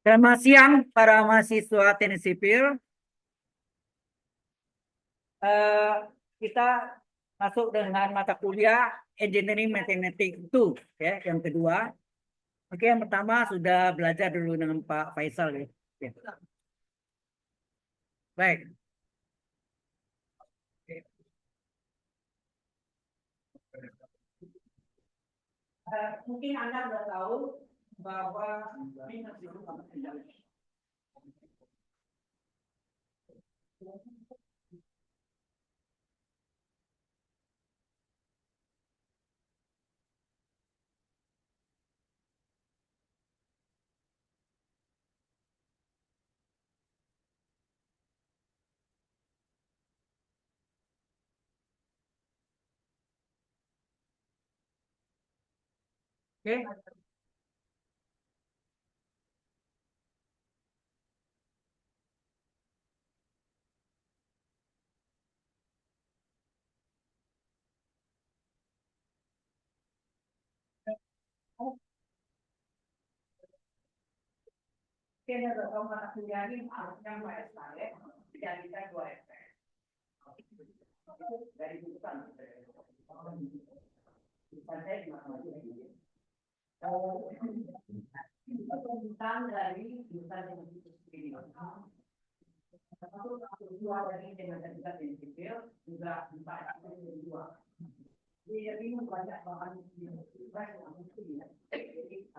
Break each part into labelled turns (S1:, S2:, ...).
S1: Selamat siang para mahasiswa teknik sipil. Kita masuk dengan mata kuliah Engineering Mathematics 2 ya, yang kedua. Oke, yang pertama sudah belajar dulu dengan Pak Faisal ya. Oke. Baik. Mungkin Anda sudah tahu bahwa oke. Oke, kalau mata kuliah ini harusnya saya dijadikan 2 SPM. Dari jurusan. Saya tentang dari jurusan yang ini. Dua dari dengan sipil juga bisa dua. Jadi ini banyak bahan yang jadi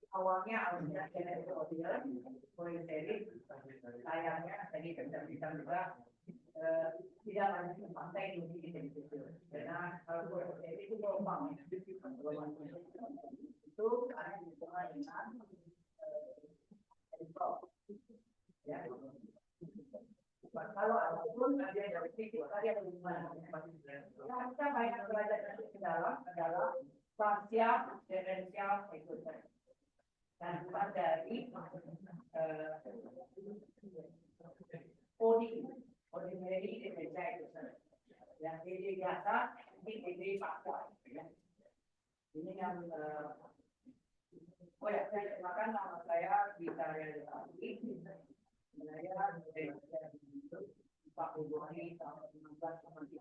S1: awalnya awalnya sayangnya tadi bisa juga tidak banyak pantai di sipil karena kalau itu gelombang itu ada hubungan dengan ya. Kalau apapun ada yang itu ada hubungan yang kita banyak belajar ke dalam adalah spasial, diferensial, ekuivalent. Dan bukan dari ordinary differential yang ini biasa, ini faktor. Ini yang oh ya, saya terima nama saya Gita Realisasi. Saya Pak Februari tahun 1993.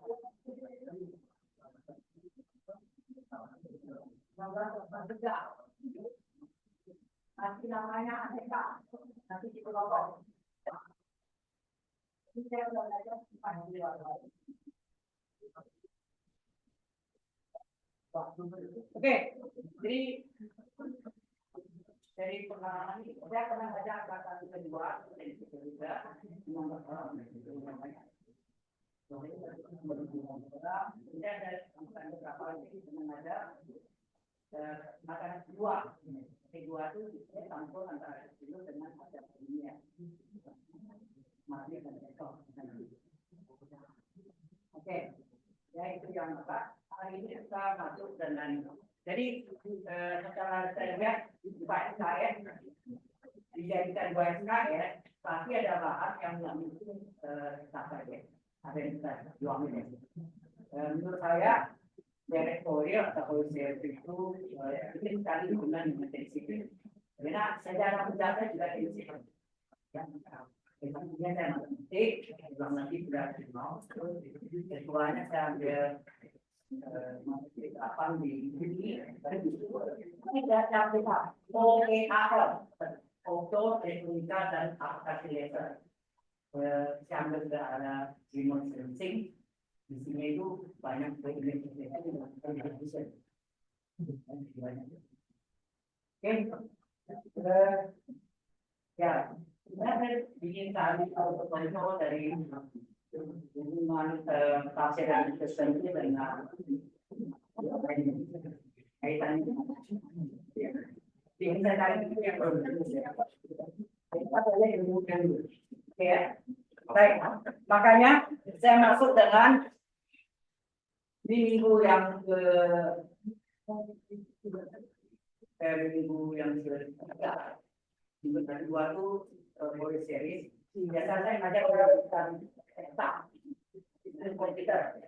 S1: Nanti namanya ATK, nanti di Pulau. Ini saya sudah belajar Oke, jadi dari pengalaman ini saya pernah baca angkatan kedua juga ada beberapa ada makanan kedua itu campur antara itu dengan ada dunia masih oke ya itu yang apa hari ini kita masuk dengan jadi secara saya lihat saya dijadikan SKS pasti ada bahan yang mungkin sampai ada yang bisa jualin. Menurut saya direktori atau wholesale itu ini sekali dengan intensif. Karena sejarah penjata juga intensif. Kemudian saya nanti belum nanti sudah mau sekolahnya saya ambil apa di sini ini data kita OER foto elektronika dan aplikasi laser yang ada remote sensing di sini itu banyak ya saya bikin tadi contoh dari hubungan pasien dan tertentu dengan kaitan ini saya tadi itu yang ya baik makanya saya masuk dengan di minggu yang ketiga minggu kedua itu mulai series biasanya saya ngajak orang komputer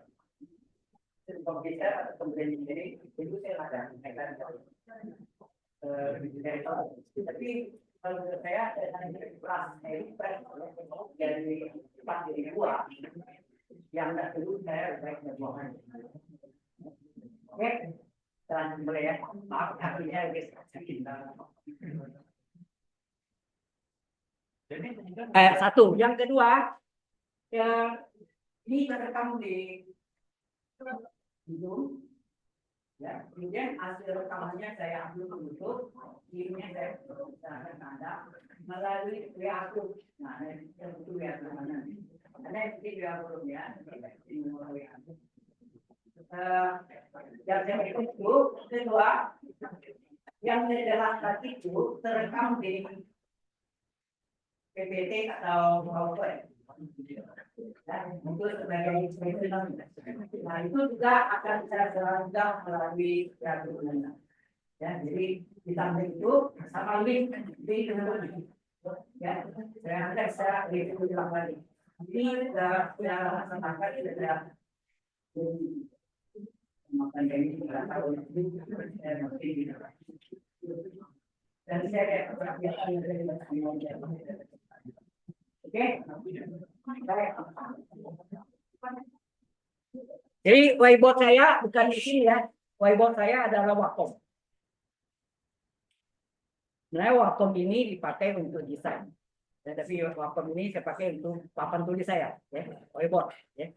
S1: komputer atau kemudian jadi itu saya ada kaitan dari tapi kalau menurut saya kelas dari pas jadi dua yang dulu saya baik berbuahan. Oke, dan boleh ya, maaf artinya sedikit. Satu, yang kedua, ya ini terekam di Zoom, ya. Kemudian hasil rekamannya saya ambil untuk ini saya akan ada melalui WA group. Nah, itu WA namanya. Ada di WA group ya, ini melalui WA group. Yang saya itu kedua, yang saya jelaskan itu terekam di PPT atau PowerPoint. Untuk sebagai nah itu juga akan saya serangkan melalui peraturan. Ya, jadi di samping itu sama link di ya, saya akan saya review ulang lagi. Ini sudah sepakat sudah makan dari dan saya oke. Jadi whiteboard saya bukan di sini ya. Whiteboard saya adalah Wacom. Nah, Wacom ini dipakai untuk desain. Tapi Wacom ini saya pakai untuk papan tulis saya, ya. Whiteboard, ya.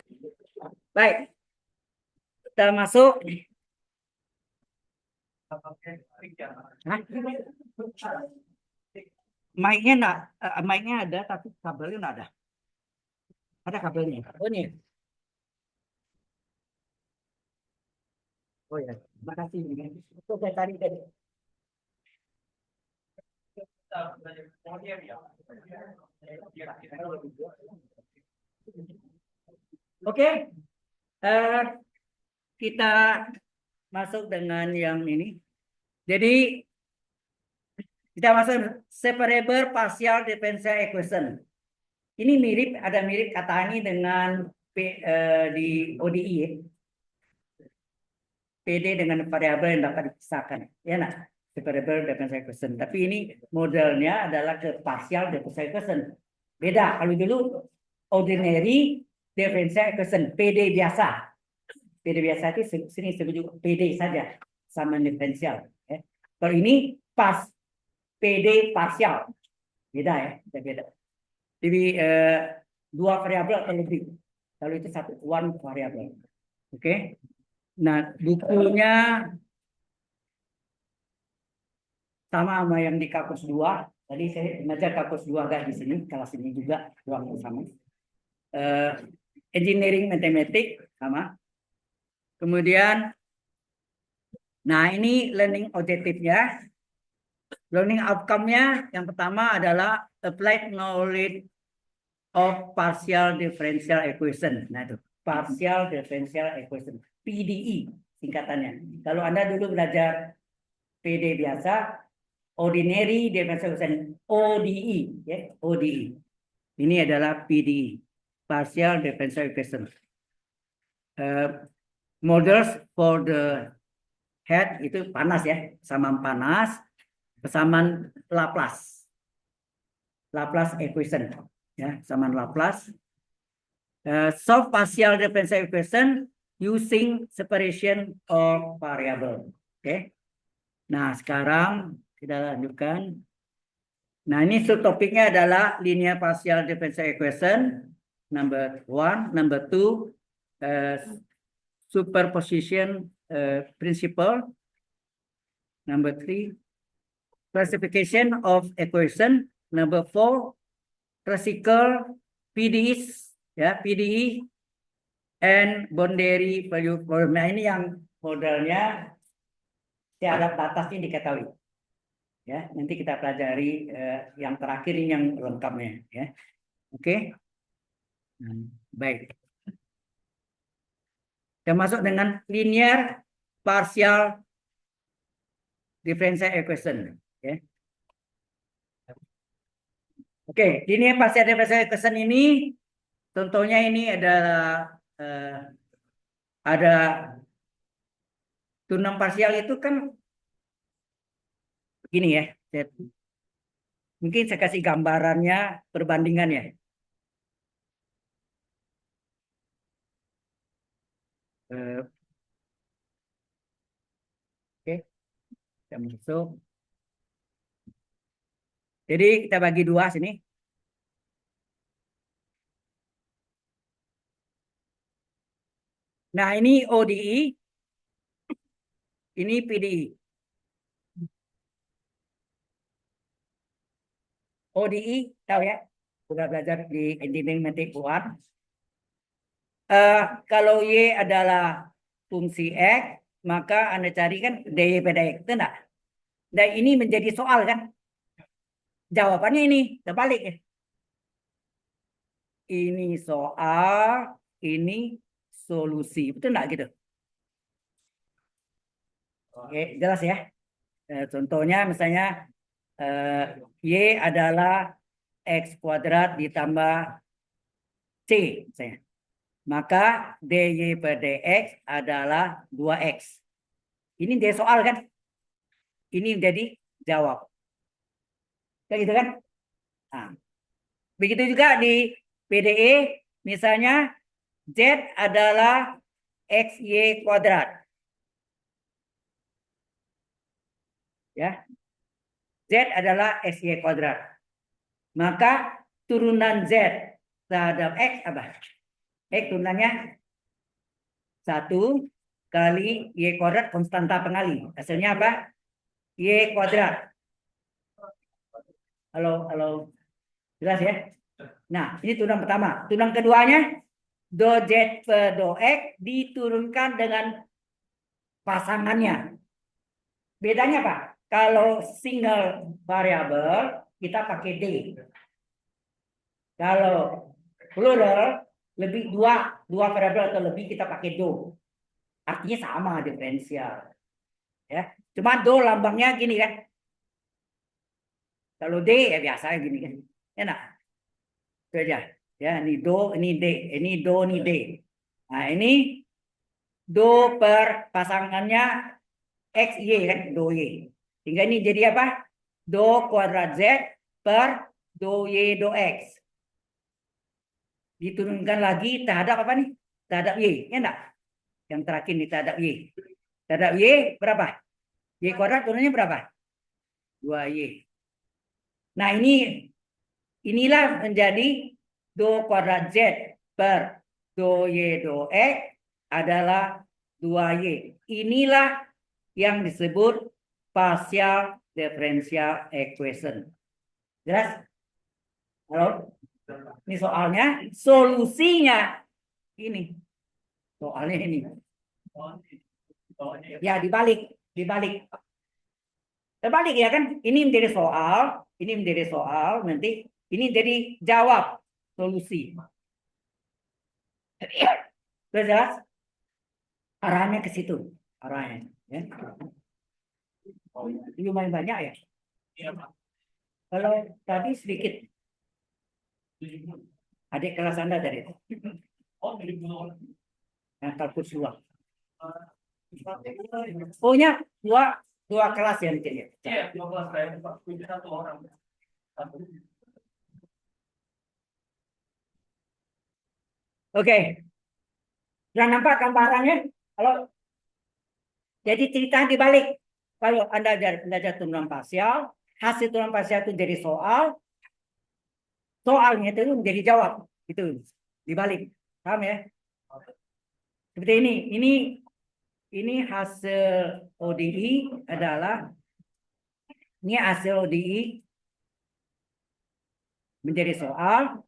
S1: Baik. Kita masuk. Mic-nya enggak, mic-nya ada tapi kabelnya enggak ada. Ada kabelnya. Oh ini. Oh ya, makasih. Itu saya cari tadi. Oke, kita masuk dengan yang ini. Jadi kita masuk separable partial differential equation. Ini mirip, ada mirip kata ini dengan di ODI ya. PD dengan variabel yang dapat dipisahkan. Ya nak, separable differential equation. Tapi ini modelnya adalah ke partial differential equation. Beda. Kalau dulu ordinary differential equation, PD biasa. PD biasa itu sini sebut PD saja sama diferensial. Ya. Kalau ini pas PD partial, beda ya, beda. Jadi dua variabel atau lebih. Kalau itu satu one variabel. Oke. Nah, bukunya sama yang di kampus 2. Tadi saya mengajar kampus 2 di sini, kelas ini juga ruang sama. Engineering matematik sama. Kemudian, nah ini learning objektifnya. Learning outcome-nya yang pertama adalah applied knowledge of partial differential equation. Nah itu, partial differential equation, PDE singkatannya. Kalau Anda dulu belajar PD biasa, ordinary differential equation, ODE, ya, ODE. Ini adalah PDE, partial differential equation. Models for the head itu panas ya, samaan panas, persamaan Laplace. Laplace equation, ya, samaan Laplace. Solve partial differential equation using separation of variable. Oke. Nah, sekarang kita lanjutkan. Nah, ini subtopiknya adalah linear partial differential equation number 1, number 2, superposition principle, number 3, classification of equation, number 4, classical PDEs, ya, PDE, and boundary value problem. Nah, ini yang modelnya syarat atasnya diketahui. Ya, nanti kita pelajari yang terakhir ini yang lengkapnya, ya. Oke. Baik. Kita masuk dengan linear partial differential equation, ya. Oke, linear partial differential equation ini contohnya ini adalah ada Turunan parsial itu kan begini ya. Mungkin saya kasih gambarannya perbandingannya. Oke, kita masuk. Jadi kita bagi dua sini. Nah, ini ODI, ini PDI. ODI, tahu ya? Sudah belajar di engineering metric 1. Kalau Y adalah fungsi X, maka Anda cari kan DY pada X, itu enggak? Dan ini menjadi soal kan? Jawabannya ini, terbalik ya. Ini soal, ini solusi. Betul enggak gitu? Oke, jelas ya. Contohnya misalnya Y adalah X kuadrat ditambah C misalnya. Maka DY per DX adalah 2X. Ini dia soal kan? Ini menjadi jawab. Kayak gitu kan? Nah, begitu juga di PDE, misalnya Z adalah XY kuadrat. Ya, Z adalah XY kuadrat. Maka turunan Z terhadap X apa? X turunannya 1 kali Y kuadrat konstanta pengali. Hasilnya apa? Y kuadrat. Halo, halo. Jelas ya? Nah, ini turunan pertama. Turunan keduanya, do Z per do X diturunkan dengan pasangannya. Bedanya apa? Kalau single variable, kita pakai D. Kalau plural, lebih dua variabel atau lebih kita pakai do. Artinya sama, diferensial. Ya, cuma do lambangnya gini kan. Kalau D ya biasa gini kan. Enak. Itu aja. Ya, ini do, ini D, ini do, ini D. Nah, ini do per pasangannya X, Y kan, do Y. Sehingga ini jadi apa? Do kuadrat Z per do Y, do X. Diturunkan lagi terhadap apa nih? Terhadap Y, ya enggak? Yang terakhir nih terhadap Y. Terhadap Y berapa? Y kuadrat turunnya berapa? 2Y. Nah, inilah menjadi do kuadrat Z per do Y do X adalah 2Y. Inilah yang disebut partial differential equation. Jelas? Halo? Ini soalnya, solusinya ini. Soalnya ini. Ya, dibalik. Terbalik ya kan? Ini menjadi soal, nanti ini jadi jawab, solusi. Sudah jelas? Arahnya ke situ, arahnya. Ya. Lumayan banyak ya. Kalau tadi sedikit. Adik kelas Anda dari itu. Yang kalkulus luang. Punya dua kelas ya mungkin ya. Iya, 2 kelas saya. 1 orang. Oke. Sudah nampak gambarannya? Halo. Jadi cerita dibalik. Kalau Anda belajar turunan parsial, hasil turunan parsial itu jadi soal, soalnya itu menjadi jawab. Itu dibalik. Paham ya? Seperti ini hasil ODI adalah ini hasil ODI menjadi soal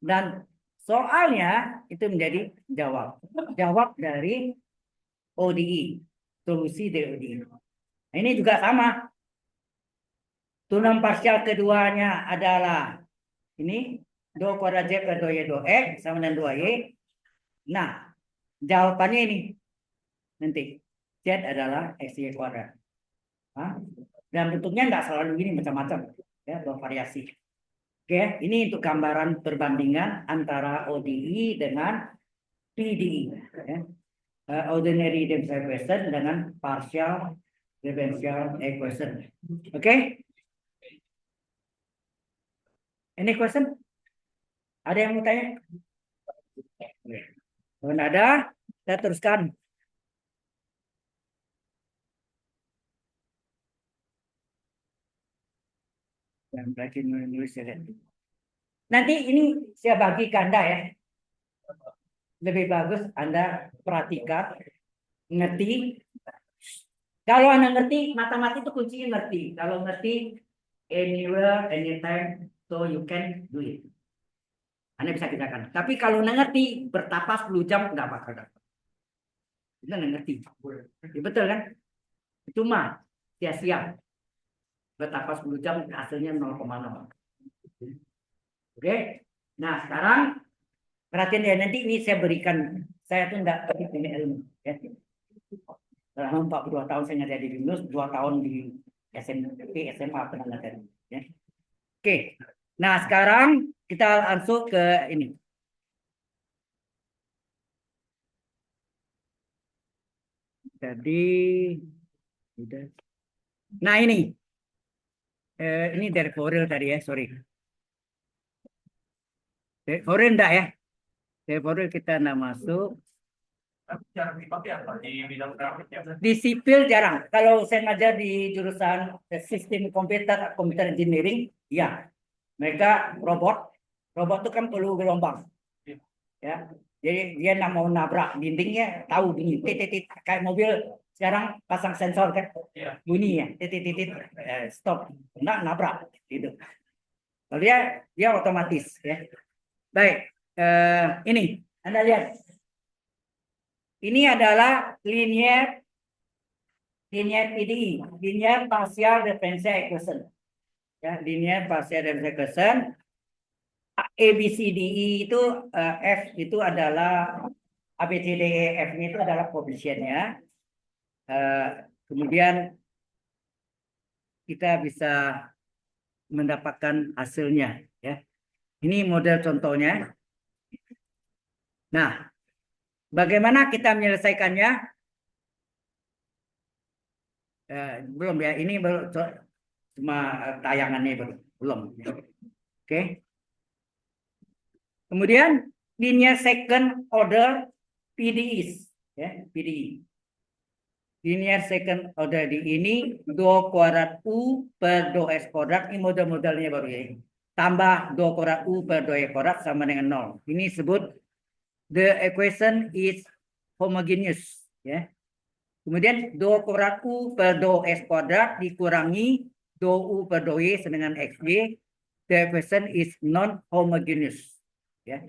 S1: dan soalnya itu menjadi jawab dari ODI, solusi dari ODI. Nah, ini juga sama. Turunan parsial keduanya adalah ini do kuadrat Z per do Y do X sama dengan 2Y. Nah, jawabannya ini nanti Z adalah XY kuadrat. Dan bentuknya nggak selalu gini, macam-macam ya, bervariasi. Oke, ini untuk gambaran perbandingan antara ODI dengan PDI. Ya.
S2: ordinary differential equation dengan partial differential equation. Oke? Any question? Ada yang mau tanya? Kalau nggak ada, kita teruskan. Dan berarti menulis ya. Nanti ini saya bagi ganda ya. Lebih bagus Anda perhatikan, ngerti. Kalau Anda ngerti, matematik itu kuncinya ngerti. Kalau ngerti, anywhere, anytime, so you can do it. Anda bisa kerjakan. Tapi kalau Anda ngerti, bertapa 10 jam, nggak bakal dapat. Kita nggak ngerti. Ya, betul kan? Cuma sia-sia. Bertapa 10 jam, hasilnya 0,0. Oke? Nah, sekarang perhatian ya, nanti ini saya berikan. Saya tuh enggak ini ilmu. Ya. Selama 42 tahun saya ngajar di BINUS, 2 tahun di SMP, SMA pernah ngajar. Ya. Oke. Nah, sekarang kita langsung ke ini. Jadi, nah ini dari Forel tadi ya, sorry. Dari Forel enggak ya? Dari Forel kita enggak masuk.
S3: Jarang dipakai apa di bidang grafik ya?
S2: Di sipil jarang. Kalau saya ngajar di jurusan sistem komputer, computer engineering, ya. Mereka robot. Robot itu kan perlu gelombang. Ya. Jadi dia nak mau nabrak dindingnya, tahu bunyi titit kayak mobil sekarang pasang sensor kan. Bunyi ya, titit stop. Enggak nabrak gitu. Kalau dia otomatis ya. Baik. Ini Anda lihat. Ini adalah linear PDE, linear partial differential equation. Ya, linear partial differential equation. ABCDE itu F itu adalah ABCDE F itu adalah coefficientnya. Kemudian kita bisa mendapatkan hasilnya. Ya, ini model contohnya. Nah, bagaimana kita menyelesaikannya? Belum ya, ini baru cuma tayangannya belum. Oke. Kemudian linear second order PDEs, ya, PDE. Linear second order di ini 2 kuadrat U per 2S kuadrat, ini model-modelnya baru ya. Tambah 2 kuadrat U per 2S kuadrat sama dengan 0. Ini disebut the equation is homogeneous, ya. Kemudian 2 kuadrat U per 2S kuadrat dikurangi 2U per 2Y dengan XY, the equation is non-homogeneous. Ya.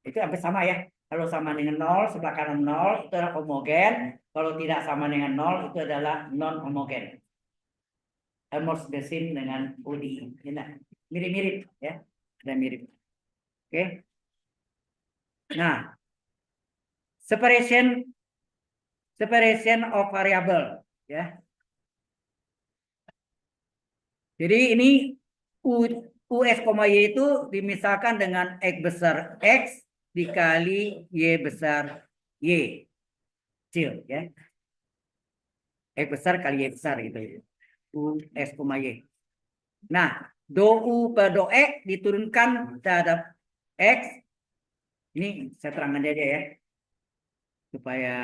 S2: Itu hampir sama ya. Kalau sama dengan 0, sebelah kanan 0 itu adalah homogen. Kalau tidak sama dengan 0 itu adalah non-homogen. Almost the same dengan ODI. Mirip-mirip ya. Ada mirip. Oke. Nah, separation of variable ya. Jadi ini US, Y itu dimisalkan dengan X besar X dikali Y besar Y. Kecil ya. X besar kali Y besar gitu ya. US, Y. Nah, do U per do X diturunkan terhadap X. Ini saya terangkan aja ya. Supaya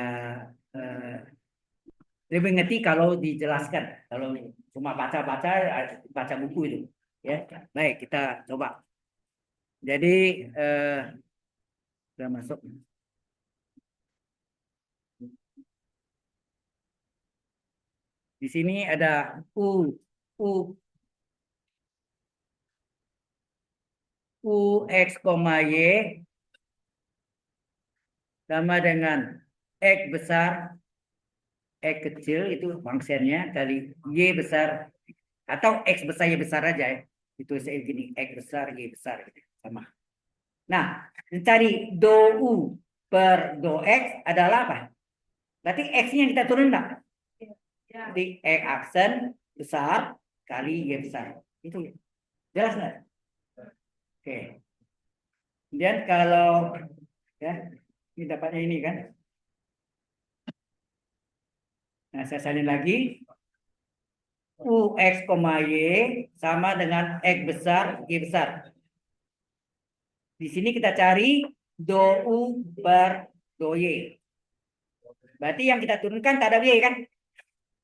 S2: lebih ngerti kalau dijelaskan. Kalau cuma baca buku itu. Ya, baik kita coba. Jadi sudah masuk. Di sini ada Ux, Y sama dengan X besar X kecil itu fungsinya kali Y besar atau X besar Y besar aja ya. Itu saya gini X besar Y besar gitu. Sama. Nah, mencari do U per do X adalah apa? Berarti X-nya kita turun enggak? Jadi X aksen besar kali Y besar. Itu jelas nggak? Oke. Kemudian kalau ya ini dapatnya ini kan. Nah, saya salin lagi. UX, Y sama dengan X besar, Y besar. Di sini kita cari do U per do Y. Berarti yang kita turunkan tak ada Y kan?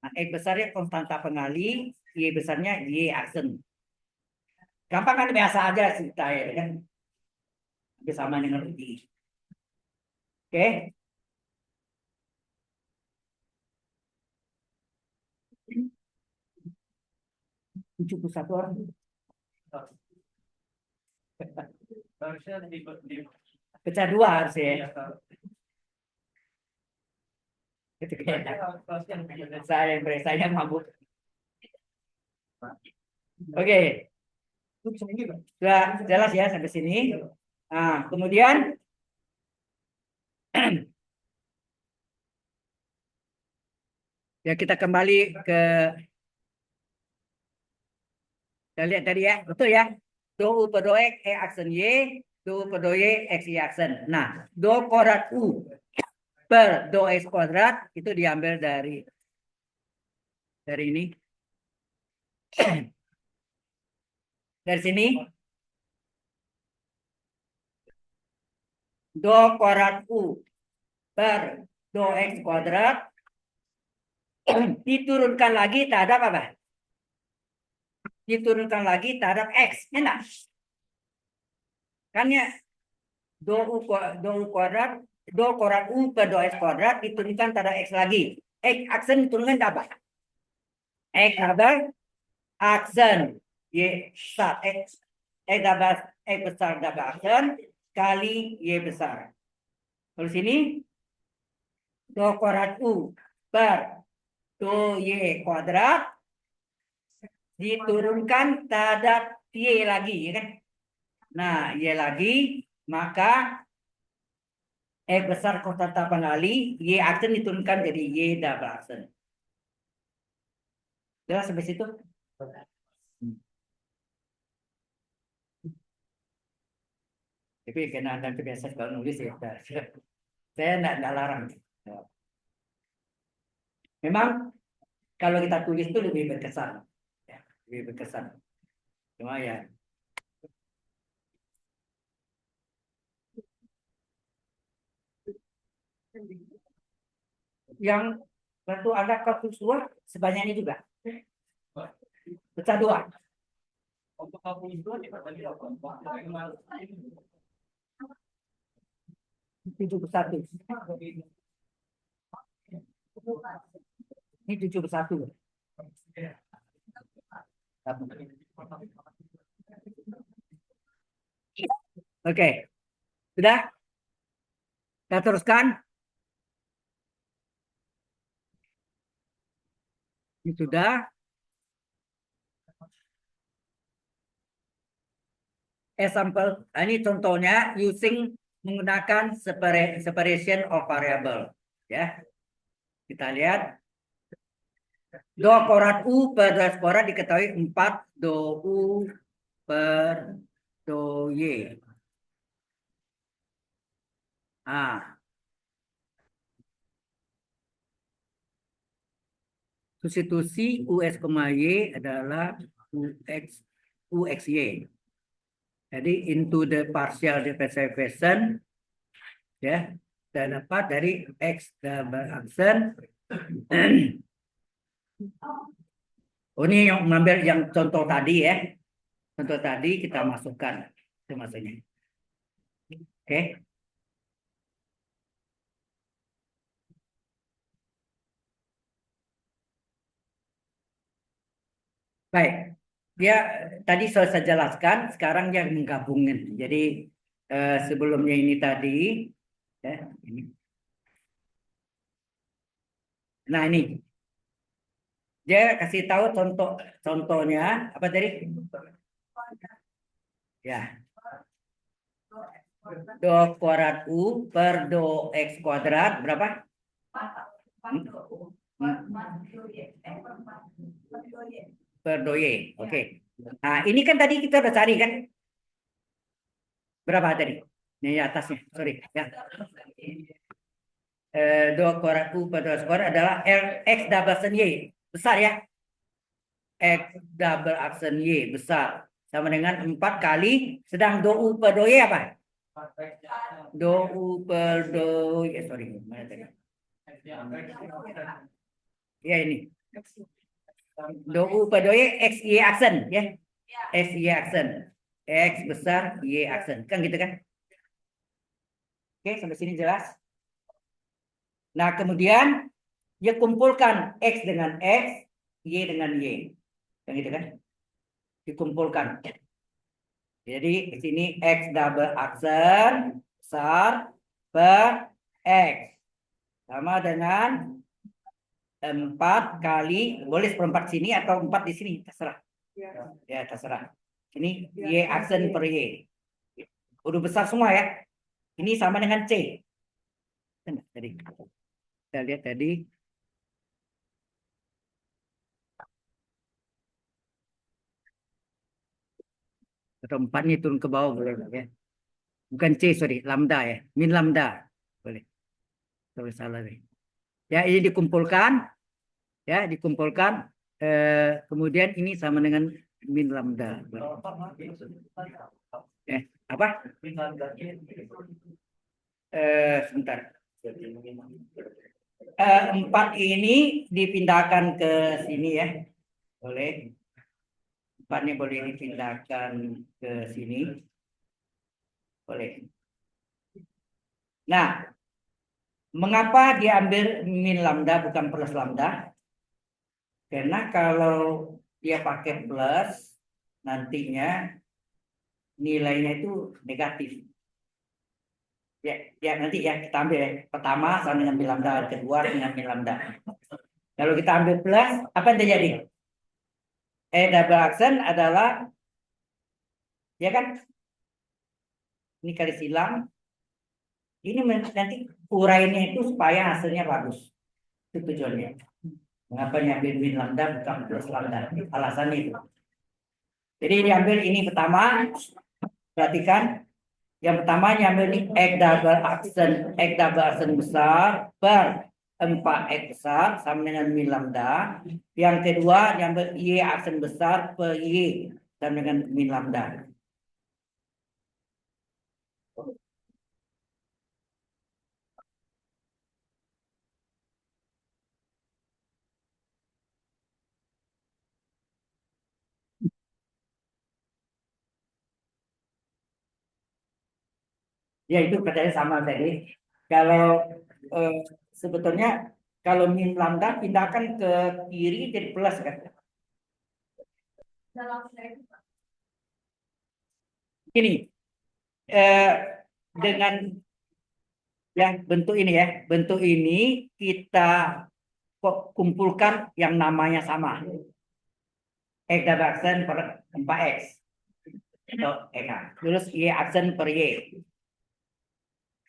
S2: Nah, X besarnya konstanta pengali, Y besarnya Y aksen. Gampang kan, biasa aja sih ya kan? Sama dengan Y. Oke. 71 orang.
S3: Harusnya di
S2: Pecah dua harus ya.
S3: iya,
S2: Itu
S3: harusnya
S2: kayak
S3: harusnya
S2: saya mabuk. Oke, sudah jelas ya sampai sini. Nah, kemudian ya kita kembali ke kita lihat tadi ya, betul ya. Do U per do X, aksen Y, do U per do Y, X Y aksen. Nah, do kuadrat U per do X kuadrat itu diambil dari ini. Dari sini. Do kuadrat U per do X kuadrat diturunkan lagi terhadap apa? Diturunkan lagi terhadap X. Enak. Kan ya, do U kuadrat, do kuadrat U per do X kuadrat diturunkan terhadap X lagi. X aksen diturunkan apa? X apa? Aksen. Y besar. X besar double aksen kali Y besar. Lalu sini, do kuadrat U per do Y kuadrat diturunkan terhadap Y lagi, ya kan? Nah, Y lagi, maka X besar konstanta pengali, Y aksen diturunkan jadi Y double aksen. Jelas sampai situ? Tapi karena Anda terbiasa kalau nulis ya, saya tidak larang. Memang kalau kita tulis itu lebih berkesan, ya, lebih berkesan. Cuma ya, yang tentu ada ketusuan sebanyak ini juga. Pecah dua.
S3: untuk kampung itu dibagi apa?
S2: 71. Ini 71. Oke. Sudah? Kita teruskan. Ini sudah. Example, ini contohnya using menggunakan separation of variable. Ya. Kita lihat. Do kuadrat U per do kuadrat diketahui 4 do U per do Y. Ah. Substitusi US, Y adalah UXY. Jadi into the partial differentiation ya, dan dapat dari X double aksen. Oh, ini yang mengambil yang contoh tadi ya. Contoh tadi kita masukkan itu maksudnya. Oke. Baik. Dia tadi saya jelaskan, sekarang dia menggabungkan. Jadi sebelumnya ini tadi ya, ini. Nah, ini. Dia kasih tahu contohnya apa tadi? Ya. Do kuadrat U per do X kuadrat berapa? Per do Y. Oke. Nah, ini kan tadi kita udah cari kan? Berapa tadi? Ini atasnya, sorry ya. 2 kuadrat U per 2 kuadrat adalah X double aksen Y. Besar ya. X double aksen Y besar. Sama dengan 4 kali. Sedang 2U per 2Y apa? 2U per 2Y. Sorry. Mana tadi? Ya ini. 2U per 2Y X Y aksen ya. X Y aksen. X besar Y aksen. Kan gitu kan? Oke, sampai sini jelas. Nah, kemudian dia kumpulkan X dengan X, Y dengan Y. Yang gitu kan? Dikumpulkan. Jadi di sini X double aksen besar per X. Sama dengan 4 kali, boleh seperempat sini atau 4 di sini, terserah. Ya, terserah. Ini Y aksen per Y. Udah besar semua ya. Ini sama dengan C. Tadi. Kita lihat tadi. Atau 4-nya turun ke bawah boleh ya. Bukan C, sorry, lambda ya. Min lambda. Boleh. Terus salah nih. Ya, ini dikumpulkan. Ya, dikumpulkan. Kemudian ini sama dengan min lambda. Apa? Sebentar. 4 ini dipindahkan ke sini ya. Boleh. 4 ini boleh dipindahkan ke sini. Boleh. Nah, mengapa diambil min lambda bukan plus lambda? Karena kalau dia pakai plus, nantinya nilainya itu negatif. Ya nanti ya kita ambil ya. Pertama sama dengan min lambda, kedua dengan min lambda. Kalau kita ambil plus, apa yang terjadi? Double aksen adalah, ya kan? Ini kali silang. Ini nanti urainya itu supaya hasilnya bagus. Itu tujuannya. Mengapa diambil min lambda bukan plus lambda? Alasannya itu. Jadi diambil ini pertama. Perhatikan. Yang pertama diambil ini X double aksen besar per 4X besar sama dengan min lambda. Yang kedua diambil Y aksen besar per Y sama dengan min lambda. Ya itu katanya sama tadi. Kalau sebetulnya kalau min lambda pindahkan ke kiri jadi plus kan. Ini dengan ya bentuk ini ya, bentuk ini kita kumpulkan yang namanya sama. X double aksen per 4X. Atau X. Terus Y aksen per Y.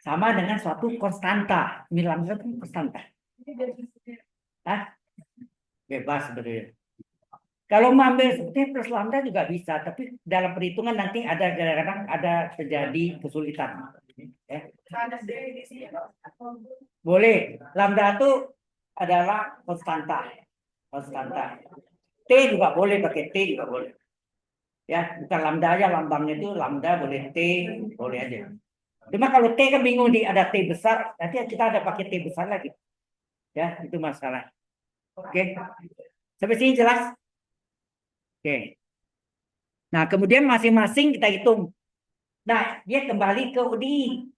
S2: Sama dengan suatu konstanta. Min lambda itu konstanta. Hah? Bebas sebenarnya. Kalau mengambil seperti plus lambda juga bisa, tapi dalam perhitungan nanti ada kadang-kadang ada terjadi kesulitan. Ya. Boleh. Lambda itu adalah konstanta. Konstanta. T juga boleh, pakai T juga boleh. Ya, bukan lambda aja, lambangnya itu lambda boleh T, boleh aja. Cuma kalau T kan bingung ada T besar, nanti kita ada pakai T besar lagi. Ya, itu masalah. Oke. Sampai sini jelas? Oke. Nah, kemudian masing-masing kita hitung. Nah, dia kembali ke ODI.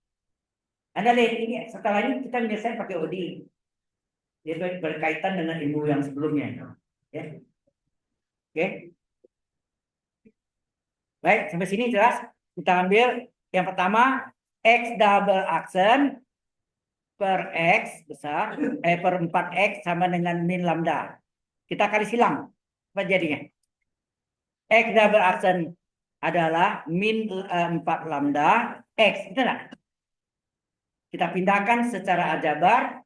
S2: Anda lihat ini, setelah ini kita menyelesaikan pakai ODI. Dia berkaitan dengan ilmu yang sebelumnya. Ya. Oke. Baik, sampai sini jelas. Kita ambil yang pertama X double aksen per X besar, per 4X sama dengan min lambda. Kita kali silang. Apa jadinya? X double aksen adalah min 4 lambda X. Itu enggak? Kita pindahkan secara aljabar.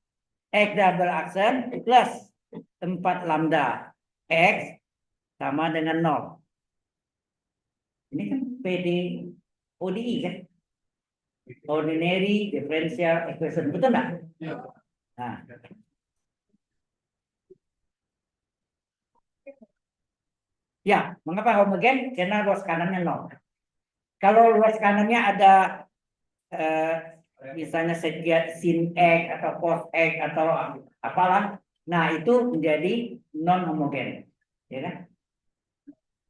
S2: X double aksen plus 4 lambda X sama dengan 0. Ini kan PD ODI kan? Ordinary differential equation. Betul enggak? Ya. Nah, ya, mengapa homogen? Karena luas kanannya 0. Kalau luas kanannya ada eh, misalnya sekian sin X atau cos X atau apalah, nah itu menjadi non homogen, ya kan?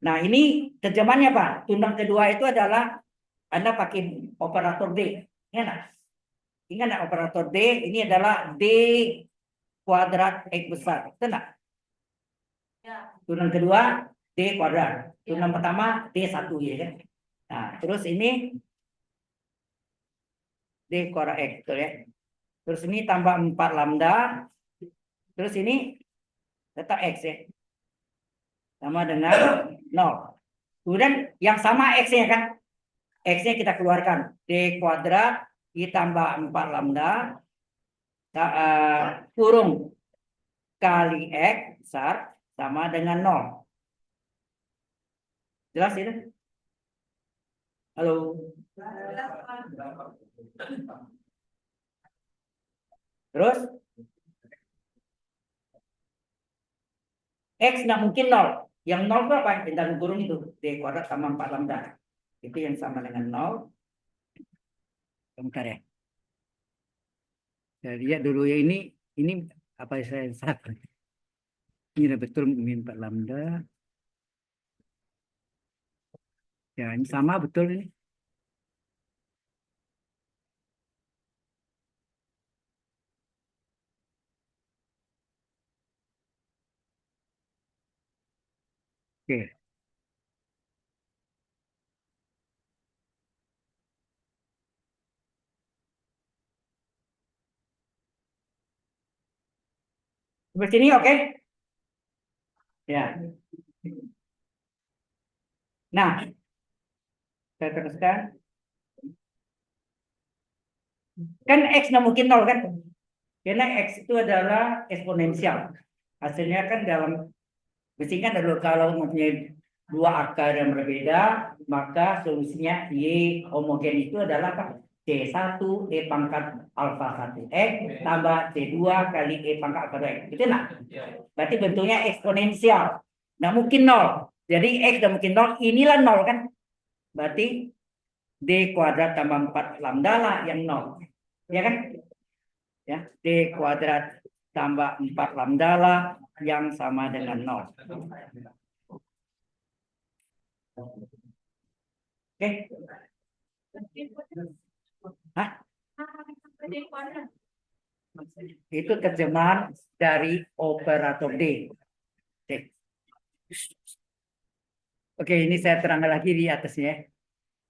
S2: Nah ini terjemahannya Pak. Tunang kedua itu adalah Anda pakai operator D, ingat nggak? Ingat nggak operator D? Ini adalah D kuadrat X besar, betul nggak? Tunang kedua D kuadrat, tunang pertama D1 ya kan? Nah terus ini D kuadrat X, betul ya? Terus ini tambah 4 lambda. Terus ini tetap X ya. Sama dengan 0. Kemudian yang sama X-nya kan. X-nya kita keluarkan. D kuadrat ditambah 4 lambda. Kurung kali X besar sama dengan 0. Jelas itu? Halo? Terus? X nggak mungkin 0. Yang 0 itu apa? Dalam kurung itu. D kuadrat sama 4 lambda. Itu yang sama dengan 0. Bentar ya. Saya lihat dulu ya ini apa yang saya salah. Ini betul min 4 lambda. Ya, ini sama betul ini. Oke. Seperti ini oke? Ya. Nah, saya teruskan. Kan X nggak mungkin 0 kan? Karena X itu adalah eksponensial. Hasilnya kan dalam biasanya kan kalau mempunyai dua akar yang berbeda, maka solusinya Y homogen itu adalah apa? C1 E pangkat alfa 1 X tambah C2 kali E pangkat alfa 2 X. Itu nah. Berarti bentuknya eksponensial. Nggak mungkin 0. Jadi X nggak mungkin 0. Inilah 0 kan? Berarti D kuadrat tambah 4 lambda lah yang 0. Ya kan? Ya, D kuadrat tambah 4 lambda lah yang sama dengan 0. Oke. Hah? Itu terjemahan dari operator D. Oke. Oke, ini saya terangkan lagi di atasnya.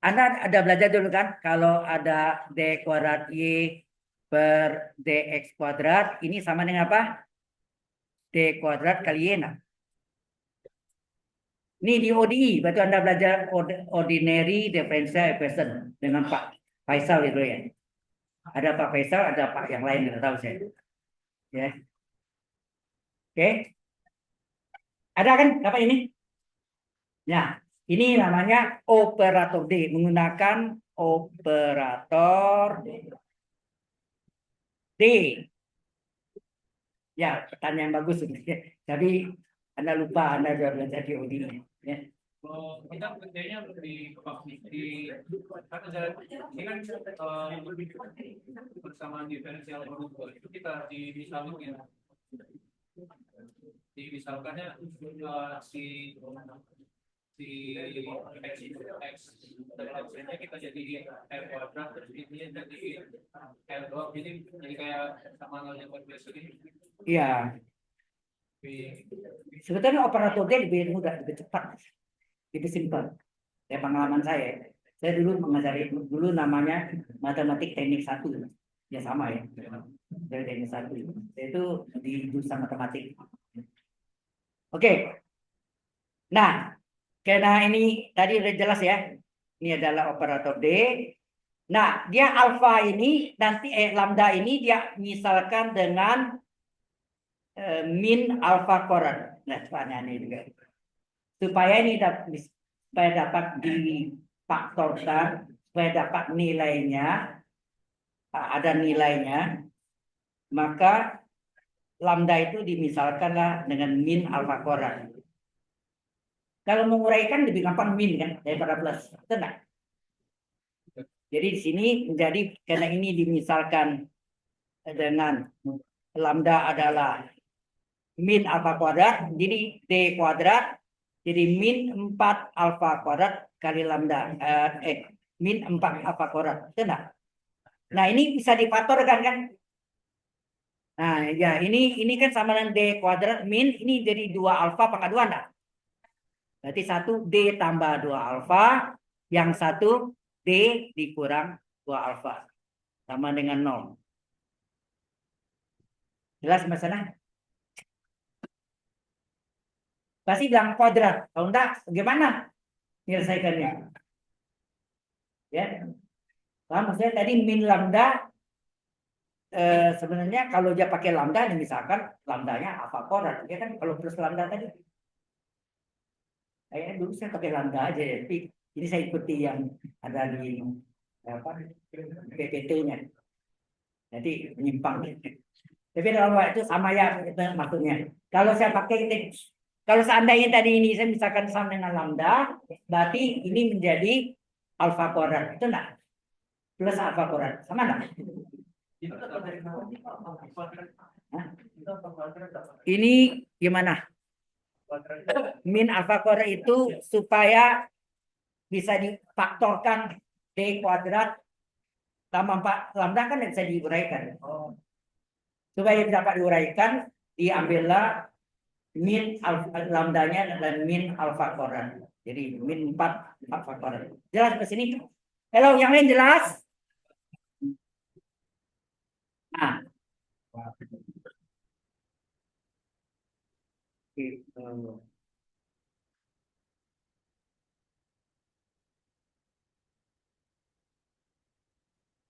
S2: Anda ada belajar dulu kan? Kalau ada D kuadrat Y per DX kuadrat, ini sama dengan apa? D kuadrat kali Y. Nah. Ini di ODI, berarti Anda belajar ordinary differential equation dengan Pak Faisal itu ya. Ada Pak Faisal, ada Pak yang lain, tidak tahu saya. Ya. Oke. Ada kan apa ini? Ya, ini namanya operator D, menggunakan operator D. Ya, pertanyaan bagus. Tapi Anda lupa, Anda sudah belajar di ODI. Ya.
S3: Kita kerjanya di karena ini kan bersama diferensial produk itu kita dimisalkan ya. Dimisalkannya si X dan kita jadi R kuadrat terus ini jadi R2 jadi kayak sama yang berbeda ini.
S2: Iya. Sebetulnya operator D lebih mudah, lebih cepat, lebih simpel. Ya pengalaman saya dulu mengajari dulu namanya matematik teknik 1. Ya sama ya. Dari teknik 1. Itu di jurusan matematik. Oke. Nah, karena ini tadi udah jelas ya. Ini adalah operator D. Nah, dia alfa ini nanti lambda ini dia misalkan dengan min alfa kuadrat. Nah, soalnya ini juga. Supaya dapat difaktorkan, supaya dapat nilainya, ada nilainya. maka lambda itu dimisalkanlah dengan min alfa kuadrat. Kalau menguraikan lebih gampang min kan daripada plus, betul nggak? Jadi di sini menjadi karena ini dimisalkan dengan lambda adalah min alfa kuadrat, jadi d kuadrat, jadi min 4 alfa kuadrat kali lambda, min 4 alfa kuadrat, betul nggak? Nah ini bisa difaktorkan kan? Nah ya ini kan sama dengan d kuadrat min, ini jadi 2 alfa pangkat 2 enggak? Berarti 1 D tambah 2 alfa, yang 1 D dikurang 2 alfa. Sama dengan 0. Jelas masalah? Pasti bilang kuadrat. Kalau enggak, bagaimana menyelesaikannya? Ya. Nah, maksudnya tadi min lambda, sebenarnya kalau dia pakai lambda, misalkan lambdanya alfa kuadrat. Ya kan, kalau plus lambda tadi. Dulu saya pakai lambda aja, tapi ini saya ikuti yang ada di apa PPT-nya. Jadi menyimpang. Tapi dalam itu sama ya maksudnya. Kalau saya pakai kalau seandainya tadi ini saya misalkan sama dengan lambda, berarti ini menjadi alfa kuadrat, itu enggak? Plus alfa kuadrat, sama enggak? Ini gimana? Min alfa kuadrat itu supaya bisa difaktorkan d kuadrat tambah 4 lambda kan bisa diuraikan. Supaya dapat diuraikan, diambillah min alfa, lambdanya dan min alfa kuadrat. Jadi min 4 alfa kuadrat. Jelas ke sini? Halo, yang lain jelas? Nah.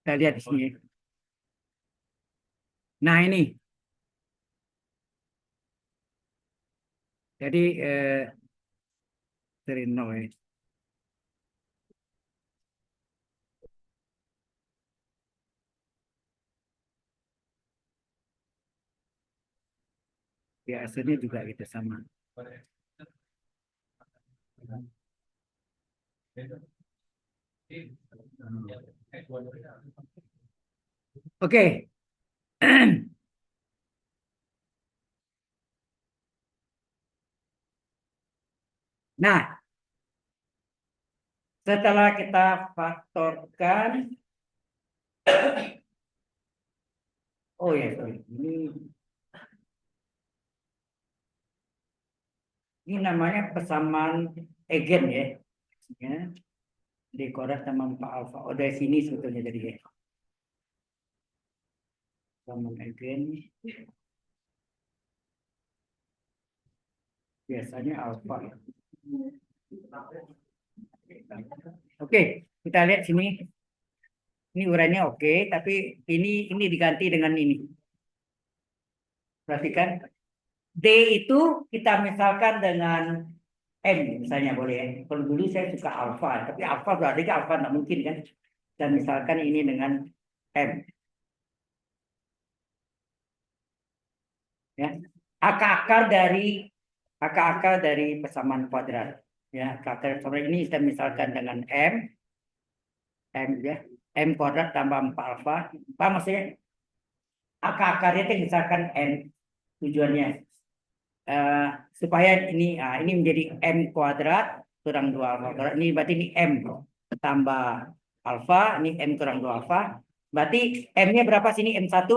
S2: Kita lihat di sini. Nah, ini. Jadi dari 0 ini. Ya, hasilnya juga gitu sama. Oke. Nah, setelah kita faktorkan, oh ya, sorry. Ini namanya persamaan Eigen ya. Ya. D kuadrat tambah 4 alfa. Oh, dari sini sebetulnya jadi ya. Persamaan Eigen. Biasanya alfa. Oke, kita lihat sini. Ini uraiannya oke, tapi ini diganti dengan ini. Perhatikan. D itu kita misalkan dengan M misalnya boleh ya. Kalau dulu saya suka alfa, tapi alfa berarti alfa nggak mungkin kan. Dan misalkan ini dengan M. Ya. Akar-akar dari persamaan kuadrat. Ya, akar persamaan ini kita misalkan dengan M ya. M kuadrat tambah 4 alfa. Apa maksudnya? Akar-akarnya itu misalkan M. Tujuannya supaya ini menjadi M kuadrat kurang 2 alfa kuadrat. Ini berarti ini M tambah alfa, ini M kurang 2 alfa. Berarti M-nya berapa sini? M1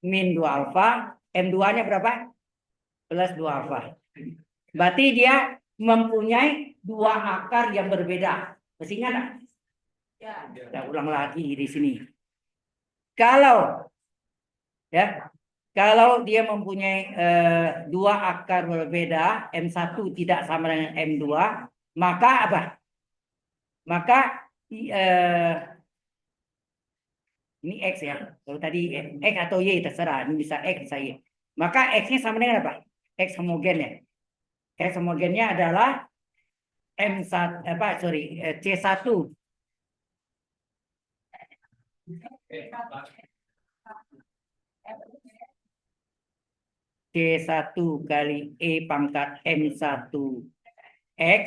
S2: min 2 alfa, M2-nya berapa? Plus 2 alfa. Berarti dia mempunyai 2 akar yang berbeda. Masih ingat enggak? Ya. Kita ulang lagi di sini. Kalau dia mempunyai 2 akar berbeda, M1 tidak sama dengan M2, maka apa? Maka ini X ya. Kalau tadi X atau Y terserah, ini bisa X, bisa Y. Maka X-nya sama dengan apa? X homogen ya. X homogennya adalah M1 C1
S3: Oke,
S2: C1 kali E pangkat M1 X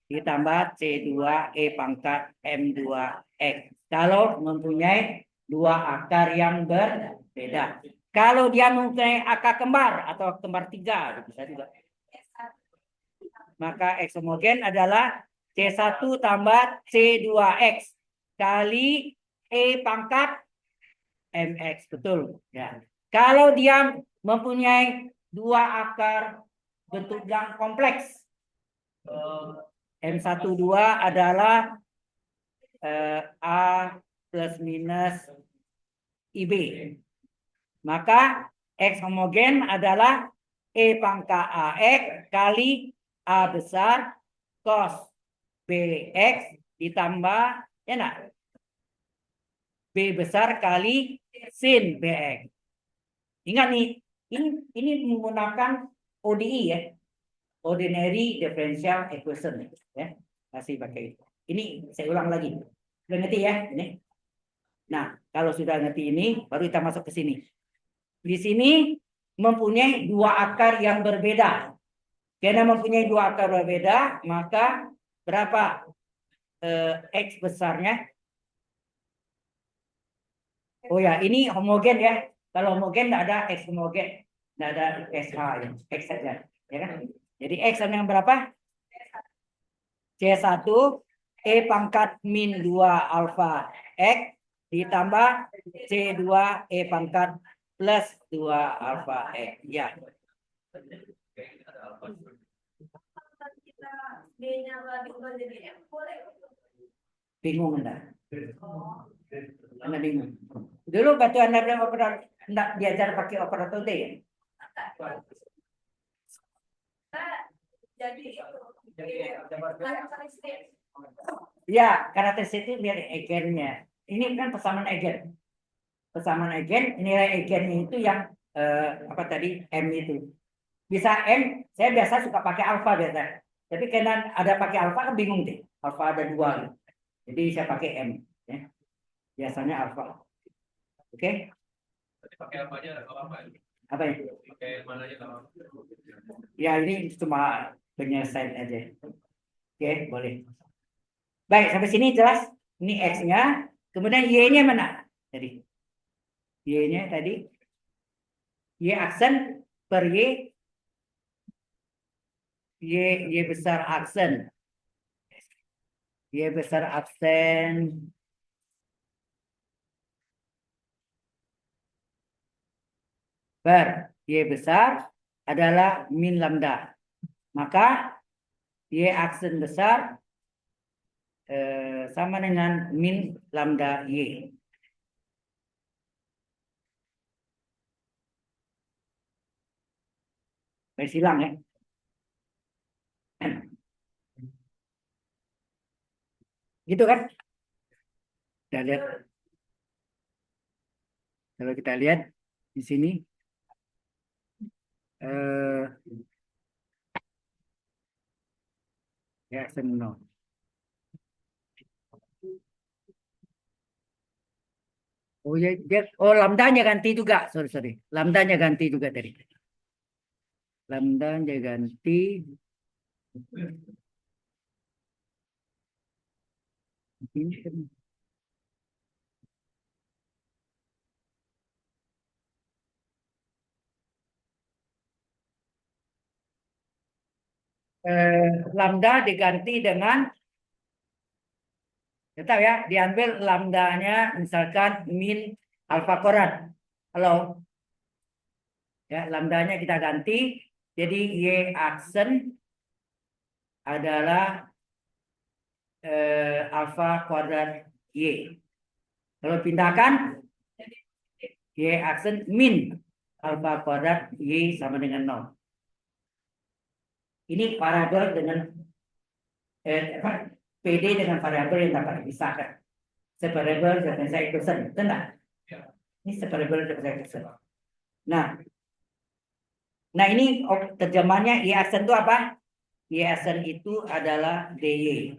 S2: ditambah C2 E pangkat M2 X. Kalau mempunyai dua akar yang berbeda. Kalau dia mempunyai akar kembar atau kembar 3, bisa juga. Maka X homogen adalah C1 tambah C2X kali E pangkat MX. Betul. Ya. Kalau dia mempunyai dua akar bentuk yang kompleks, M12 adalah A plus minus IB. Maka X homogen adalah E pangkat AX kali A besar cos BX ditambah ya enggak? B besar kali sin BX. Ingat nih, ini menggunakan ODE ya. Ordinary differential equation ya. Masih pakai itu. Ini saya ulang lagi. Sudah ngerti ya ini? Nah, kalau sudah ngerti ini baru kita masuk ke sini. Di sini mempunyai dua akar yang berbeda. Karena mempunyai dua akar berbeda, maka berapa X besarnya? Oh ya, ini homogen ya. Kalau homogen tidak ada X homogen, tidak ada SH ya. X saja, ya kan? Jadi X sama yang berapa? C1 E pangkat min 2 alfa X ditambah C2 E pangkat plus 2 alfa X. Ya. Bingung enggak? Anda bingung. Dulu waktu Anda operator enggak diajar pakai operator T ya? Ya, karakteristik itu lihat eigennya. Ini kan persamaan eigen. Persamaan eigen, nilai eigennya itu yang apa tadi M itu. Bisa M, saya biasa suka pakai alfa biasa. Tapi karena ada pakai alfa kan bingung deh. Alfa ada dua. Jadi saya pakai M. Ya. Biasanya alfa. Oke?
S3: Tadi pakai apa aja apa ya?
S2: Apa ya?
S3: Pakai mana aja kalau?
S2: Ya ini cuma penyelesaian aja. Oke, boleh. Baik, sampai sini jelas. Ini X-nya. Kemudian Y-nya mana? Tadi. Y-nya tadi. Y aksen per Y. Y besar aksen. Y besar aksen. Per Y besar adalah min lambda. Maka Y aksen besar sama dengan min lambda Y. Baik, silang ya. Gitu kan? Kita lihat. Kalau kita lihat di sini. Ya, senang. Oh ya, lambdanya ganti juga. Sorry. Lambdanya ganti juga tadi. Lambdanya ganti. Ini kan. Lambda diganti dengan ya tahu ya, diambil lambdanya misalkan min alfa kuadrat. Halo. Ya, lambdanya kita ganti jadi Y aksen adalah alfa kuadrat Y. Kalau pindahkan Y aksen min alfa kuadrat Y sama dengan 0. Ini variabel dengan PD dengan variabel yang dapat dipisahkan. Separable differential equation, benar? Ini separable differential equation. Nah ini terjemahannya Y aksen itu apa? Y aksen itu adalah DY.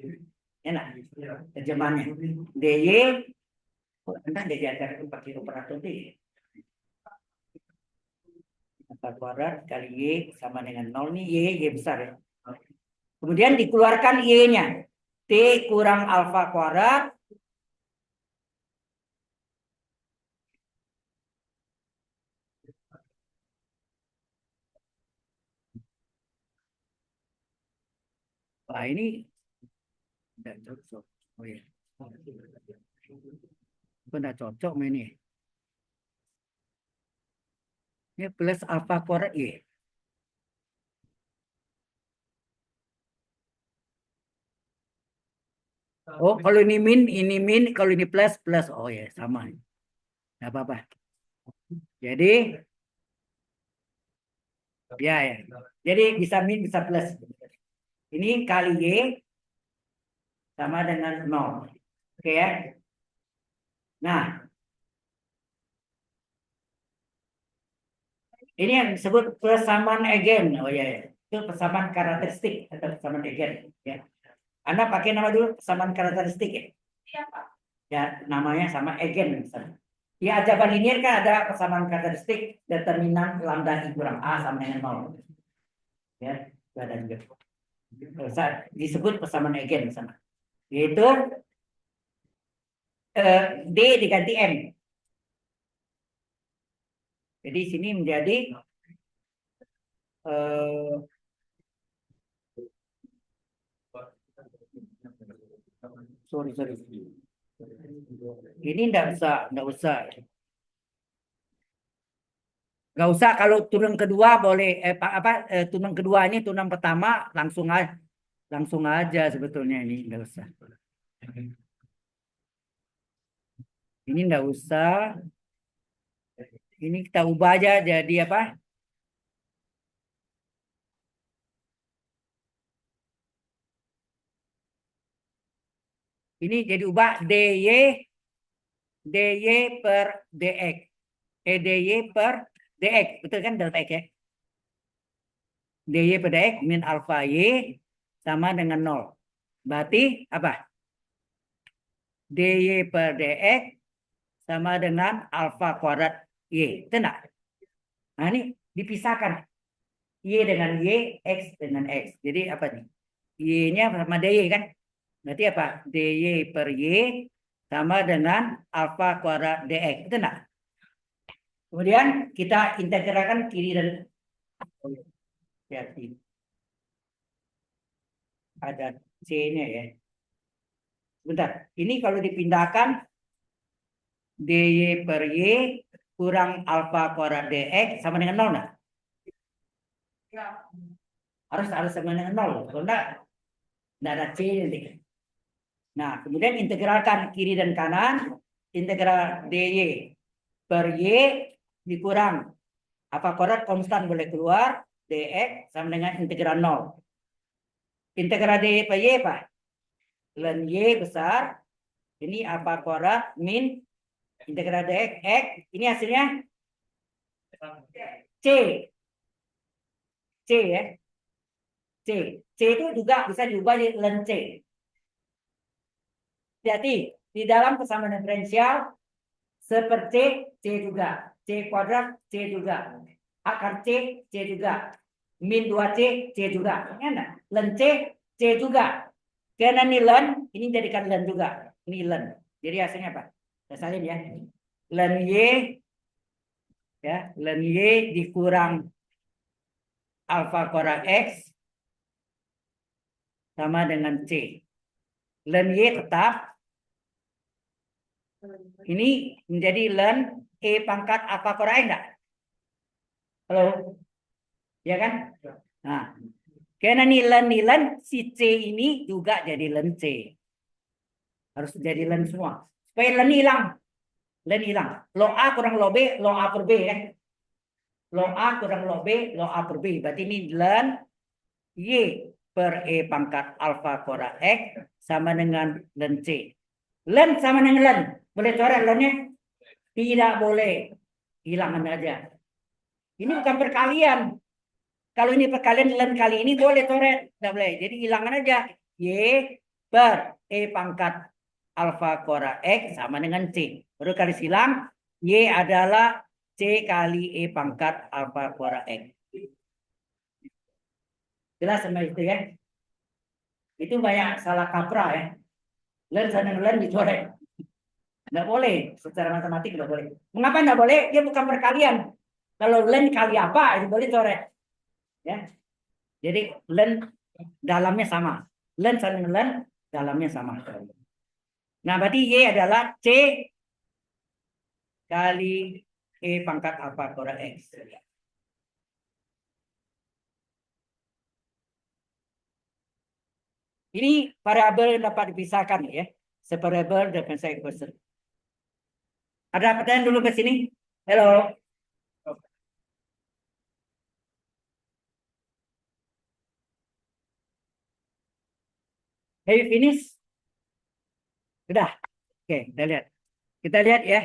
S2: Enak. Terjemahannya DY. Anda diajarkan pakai operator D. alfa kuadrat kali Y sama dengan 0. Ini Y besar ya. Kemudian dikeluarkan Y-nya. T kurang alfa kuadrat. Wah, ini tidak cocok. Oh ya. Tidak cocok ini. Ini plus alfa kuadrat Y. Oh, kalau ini min, kalau ini plus, plus. Oh ya, sama. Tidak apa-apa. Jadi, ya. Jadi bisa min, bisa plus. Ini kali Y sama dengan 0. Oke ya. Nah, ini yang disebut persamaan Eigen. Oh ya, itu persamaan karakteristik atau persamaan Eigen. Ya. Anda pakai nama dulu persamaan karakteristik ya.
S1: Siapa?
S2: Ya, namanya sama Eigen misalnya. Di aljabar linear kan ada persamaan karakteristik determinan lambda I kurang A sama dengan 0. Ya, itu ada juga. Disebut persamaan Eigen misalnya. Yaitu D diganti M. Jadi sini menjadi sorry. Ini enggak usah. Enggak usah kalau turun kedua boleh turun kedua ini turun pertama langsung aja sebetulnya ini enggak usah. Ini enggak usah. Ini kita ubah aja jadi apa? Ini jadi ubah dy per dx. dy per dx. Betul kan delta x ya? dy per dx min alfa y sama dengan 0. Berarti apa? dy per dx sama dengan alfa kuadrat y. Tenang. Nah ini dipisahkan. Y dengan Y, X dengan X. Jadi apa nih? Y-nya sama dy kan? Berarti apa? dy per Y sama dengan alfa kuadrat dx. Itu enggak? Kemudian kita integralkan kiri dan ada C-nya ya. Bentar. Ini kalau dipindahkan dy per Y kurang alfa kuadrat dx sama dengan 0 nah?
S1: Ya.
S2: Harus sama dengan 0. Kalau enggak ada C nanti. Nah, kemudian integralkan kiri dan kanan. Integral dy per Y dikurang apa kuadrat konstan boleh keluar. Dx sama dengan integral 0. Integral dy per Y apa? Ln Y besar. Ini apa kuadrat min integral dx x. Ini hasilnya C. C ya. C. C itu juga bisa diubah jadi ln C. Jadi di dalam persamaan diferensial seperti C juga. C kuadrat C juga. Akar C C juga. Min 2C C juga. Ln C C juga. Karena ini ln, ini jadikan ln juga. Ini ln. Jadi hasilnya apa? Saya salin ya. Ln Y ya, ln Y dikurang alfa kuadrat X sama dengan C. Ln Y tetap. Ini menjadi ln E pangkat alfa kuadrat X enggak? Halo? Ya kan? Nah, karena nilai si C ini juga jadi ln C. Harus jadi ln semua. Supaya ln hilang. Ln hilang. Log A kurang log B, log A per B kan? Log A kurang log B, log A per B. Berarti ini ln Y per E pangkat alfa kuadrat X sama dengan ln C. Ln sama dengan ln. Boleh coret ln-nya? Tidak boleh. Hilangkan aja. Ini bukan perkalian. Kalau ini perkalian ln kali ini boleh coret. Tidak boleh. Jadi hilangkan aja. Y per E pangkat alfa kuadrat X sama dengan C. Baru kali silang. Y adalah C kali E pangkat alfa kuadrat X. Jelas sama itu ya? Itu banyak salah kaprah ya. Len sana len dicoret. Nggak boleh, secara matematik nggak boleh. Mengapa nggak boleh? Dia bukan perkalian. Kalau len kali apa, itu boleh coret. Ya, jadi len dalamnya sama. Len sana len dalamnya sama. Nah, berarti Y adalah C kali E pangkat alfa kuadrat X. Ini variabel yang dapat dipisahkan ya. Separable differential equation. Ada pertanyaan dulu ke sini? Halo. Have you finished? Sudah. Oke, kita lihat. Kita lihat ya.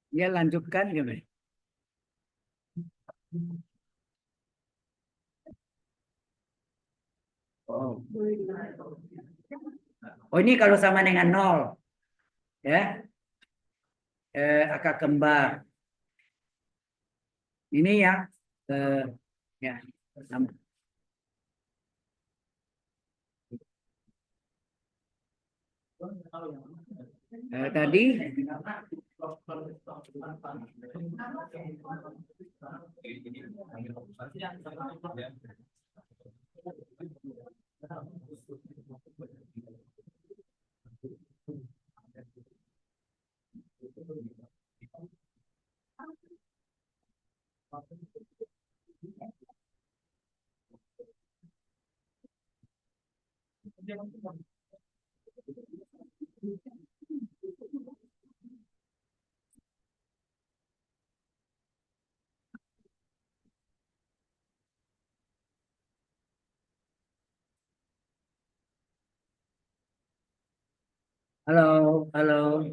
S2: Ya, lanjutkan gimana? Oh. Oh, ini kalau sama dengan 0. Ya. Angka kembar. Ini ya. Ya. Sama. Tadi halo, halo.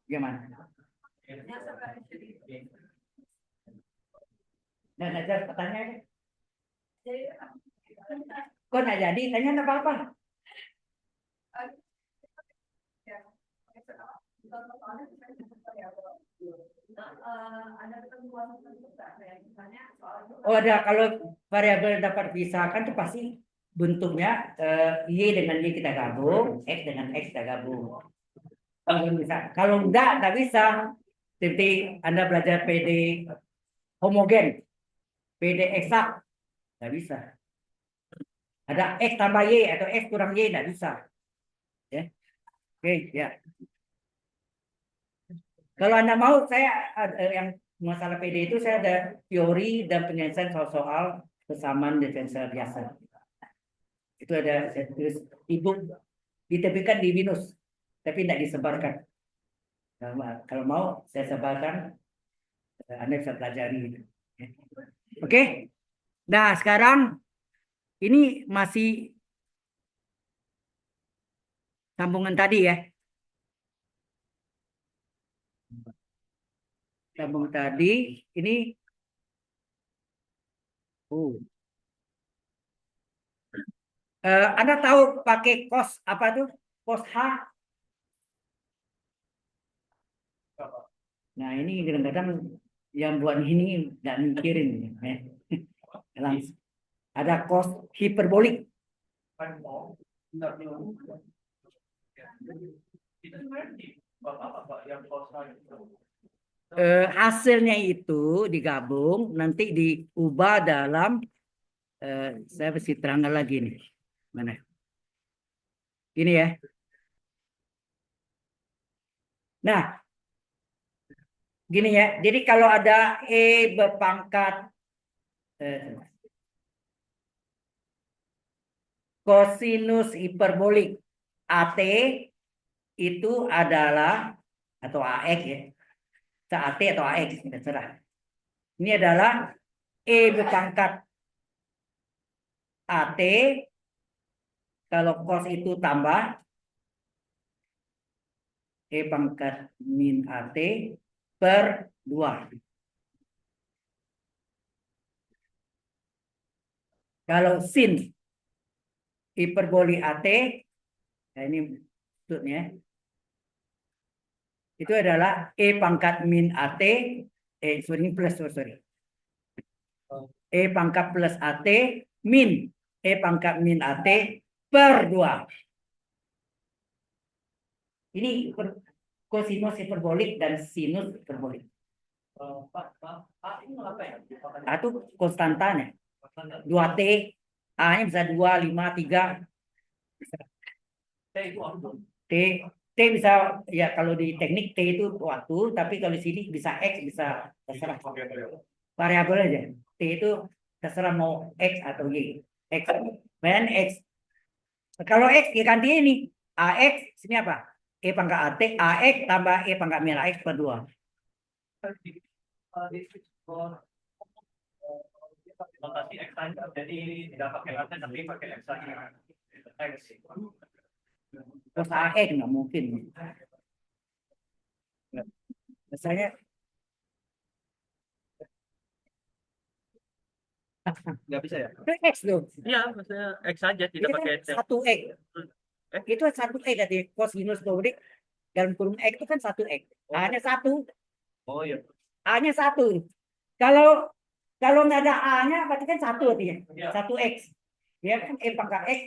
S2: Gimana? Nah, ada pertanyaan. Kok nggak jadi? Tanya apa apa? Oh, ada kalau variabel dapat pisahkan itu pasti bentuknya Y dengan Y kita gabung, X dengan X kita gabung. Kalau bisa, kalau enggak bisa. Seperti Anda belajar PD homogen, PD eksak, nggak bisa. Ada X tambah Y atau X kurang Y, nggak bisa. Ya, oke, ya. Kalau Anda mau, saya yang masalah PD itu saya ada teori dan penyelesaian soal-soal kesamaan diferensial biasa. Itu ada saya tulis ibu diterbitkan di Binus, tapi tidak disebarkan. Kalau mau saya sebarkan, Anda bisa pelajari. Oke. Nah, sekarang ini masih sambungan tadi ya. Sambung tadi ini Anda tahu pakai cos apa tuh? Cos H. Nah, ini kadang-kadang yang buat ini nggak mikirin ya. Langsung. Ada cos hiperbolik. Hasilnya itu digabung nanti diubah dalam saya mesti terangkan lagi nih. Mana? Ini ya. Nah, gini ya. Jadi kalau ada E berpangkat kosinus hiperbolik AT itu adalah atau AX ya. AT atau AX, terserah. Ini adalah E berpangkat AT kalau cos itu tambah E pangkat min AT per 2. Kalau sin hiperboli AT, nah ini maksudnya, itu adalah E pangkat min AT, sorry, plus, sorry. E pangkat plus AT min E pangkat min AT per 2. Ini kosinus hiperbolik dan sinus hiperbolik. Itu konstantanya. 2T, A-nya bisa 2, 5, 3. T, T bisa, ya kalau di teknik T itu waktu, tapi kalau di sini bisa X, bisa terserah. Variabel aja. T itu terserah mau X atau Y. X, dan X. Kalau X ya ganti ini. AX, sini apa? E pangkat AT, AX tambah E pangkat min AX per 2.
S3: Notasi X saja, jadi tidak pakai AT tapi pakai X saja.
S2: Terus AX nggak mungkin. Misalnya
S3: Nggak bisa ya?
S2: itu X loh.
S3: Iya, maksudnya X saja
S2: Itu
S3: tidak
S2: kan
S3: pakai X.
S2: 1X. Itu 1X tadi kosinus hiperbolik dalam kurung X itu kan 1X. A-nya 1.
S3: Oh iya.
S2: A-nya 1. Kalau nggak ada A-nya berarti kan 1 artinya.
S3: Iya.
S2: 1X. Ya kan E pangkat X.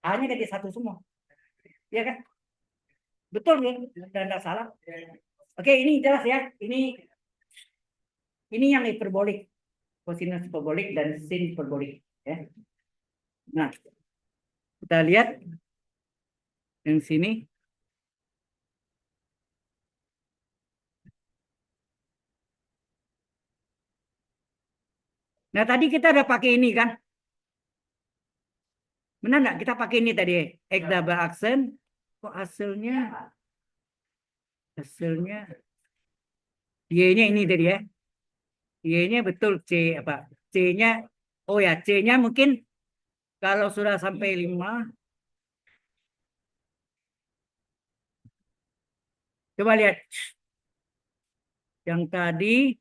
S2: A-nya jadi 1 semua. Ya kan? Betul ya? Dan nggak salah. Oke, ini jelas ya. Ini yang hiperbolik. Kosinus hiperbolik dan sin hiperbolik. Ya. Nah, kita lihat yang sini. Nah, tadi kita udah pakai ini kan? Benar nggak? Kita pakai ini tadi. X double aksen. Kok hasilnya Y-nya ini tadi ya. Y-nya betul C apa? C-nya, oh ya, C-nya mungkin kalau sudah sampai 5. Coba lihat. Yang tadi.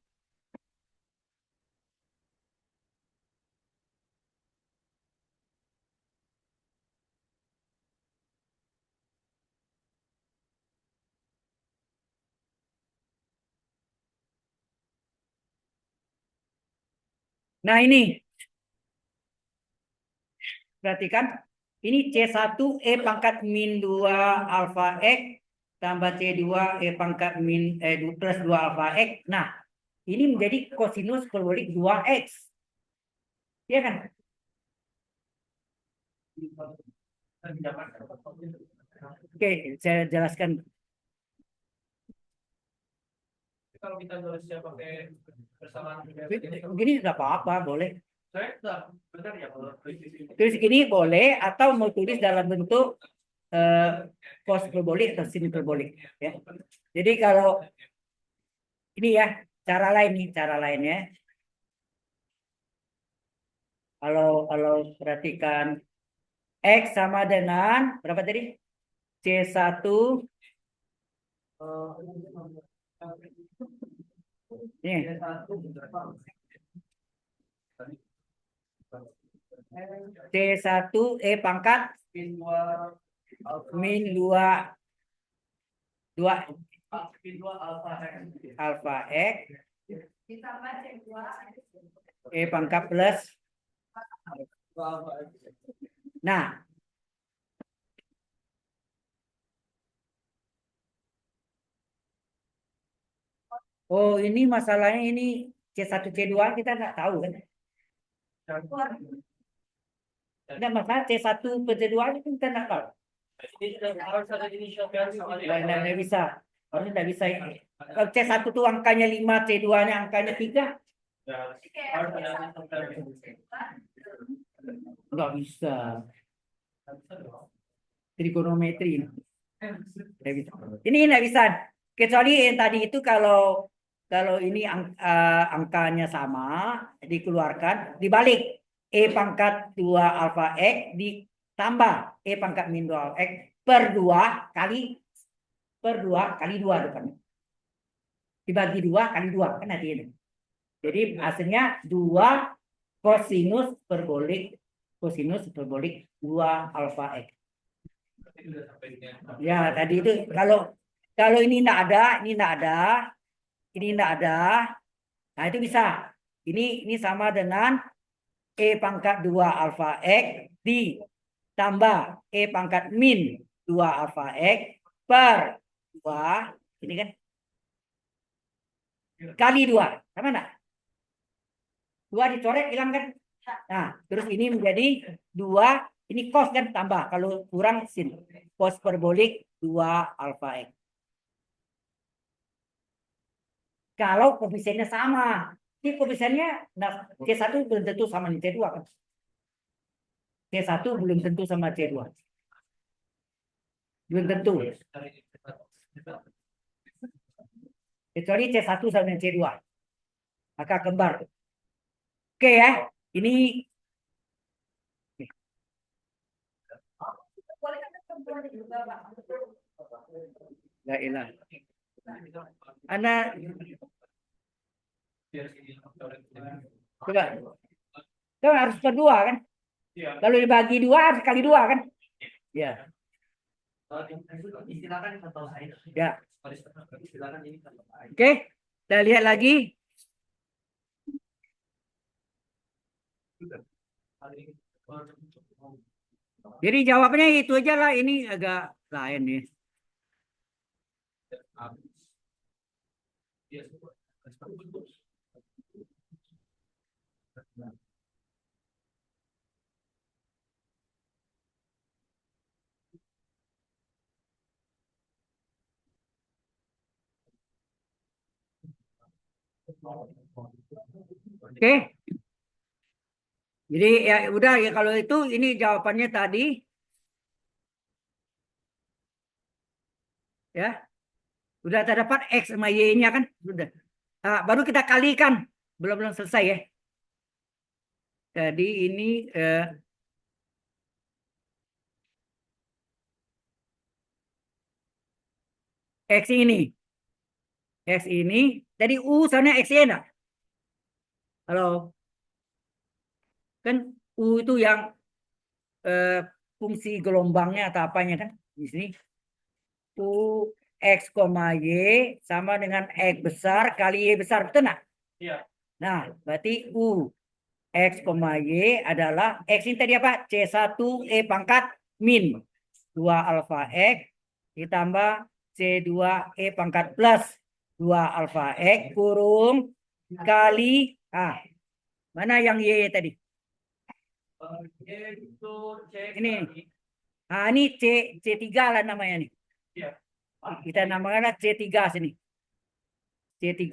S2: Nah ini. Perhatikan. Ini C1 E pangkat min 2 alfa X tambah C2 E pangkat min plus 2 alfa X. Nah, ini menjadi kosinus hiperbolik 2X. Iya kan? Oke, saya jelaskan.
S3: Kalau kita nulisnya pakai persamaan
S2: Begini nggak apa-apa, boleh.
S3: benar ya kalau
S2: Tulis gini boleh atau mau tulis dalam bentuk cos hiperbolik atau sin hiperbolik. Ya. Jadi kalau ini ya cara lainnya. Kalau perhatikan X sama dengan berapa tadi? C1 ini. C1 E pangkat min 2 alfa X E pangkat plus. Nah, oh ini masalahnya ini C1 C2 kita nggak tahu kan. Tidak masalah C1 ke C2 itu kita nggak tahu.
S3: harus ada inisial garis
S2: Nggak bisa. Harusnya nggak bisa. Kalau C1 itu angkanya 5, C2-nya angkanya 3.
S3: harus ada inisial garis.
S2: Nggak bisa. Trigonometri. Nggak bisa. Ini nggak bisa. Kecuali yang tadi itu kalau ini angkanya sama, dikeluarkan, dibalik. E pangkat 2 alfa X ditambah E pangkat min 2 alfa X per 2 kali 2 depannya. Dibagi 2 kali 2 kan nanti ini. Jadi hasilnya 2 kosinus hiperbolik 2 alfa X.
S3: Itu udah sampai di
S2: Ya, tadi itu kalau ini enggak ada, ini enggak ada, ini enggak ada. Nah, itu bisa. Ini sama dengan E pangkat 2 alfa X ditambah E pangkat min 2 alfa X per 2, ini kan, kali 2. Sama enggak? 2 dicoret hilang kan? Nah, terus ini menjadi 2, ini cos kan tambah. Kalau kurang sin. Cos hiperbolik 2 alfa X. Kalau koefisiennya sama. Ini koefisiennya nah, C1 belum tentu sama dengan C2 kan. C1 belum tentu sama C2. Belum tentu. Kecuali C1 sama dengan C2. Maka kembar. Oke ya. Ini la ilah. Anak coba. Itu harus berdua kan? Kalau dibagi 2 harus kali 2 kan? Ya.
S3: Silakan contoh saya.
S2: Ya.
S3: Silakan ini contoh saya.
S2: Oke. Kita lihat lagi. Jadi jawabnya itu aja lah. Ini agak lain nih. Oke. Jadi ya udah ya kalau itu ini jawabannya tadi. Ya. Sudah terdapat X sama Y-nya kan? Sudah. Nah, baru kita kalikan. Belum selesai ya. Jadi ini X ini. X ini. Jadi U sana X-nya enggak? Halo. Kan U itu yang fungsi gelombangnya atau apanya kan? Di sini. U X, Y sama dengan X besar kali Y besar. Betul nggak?
S3: Iya.
S2: Nah, berarti U X, Y adalah X ini tadi apa? C1 E pangkat min 2 alfa X ditambah C2 E pangkat plus 2 alfa X kurung kali mana yang Y tadi? Ini. Nah, ini C3 lah namanya nih.
S3: Iya.
S2: Kita namakan C3 sini. C3.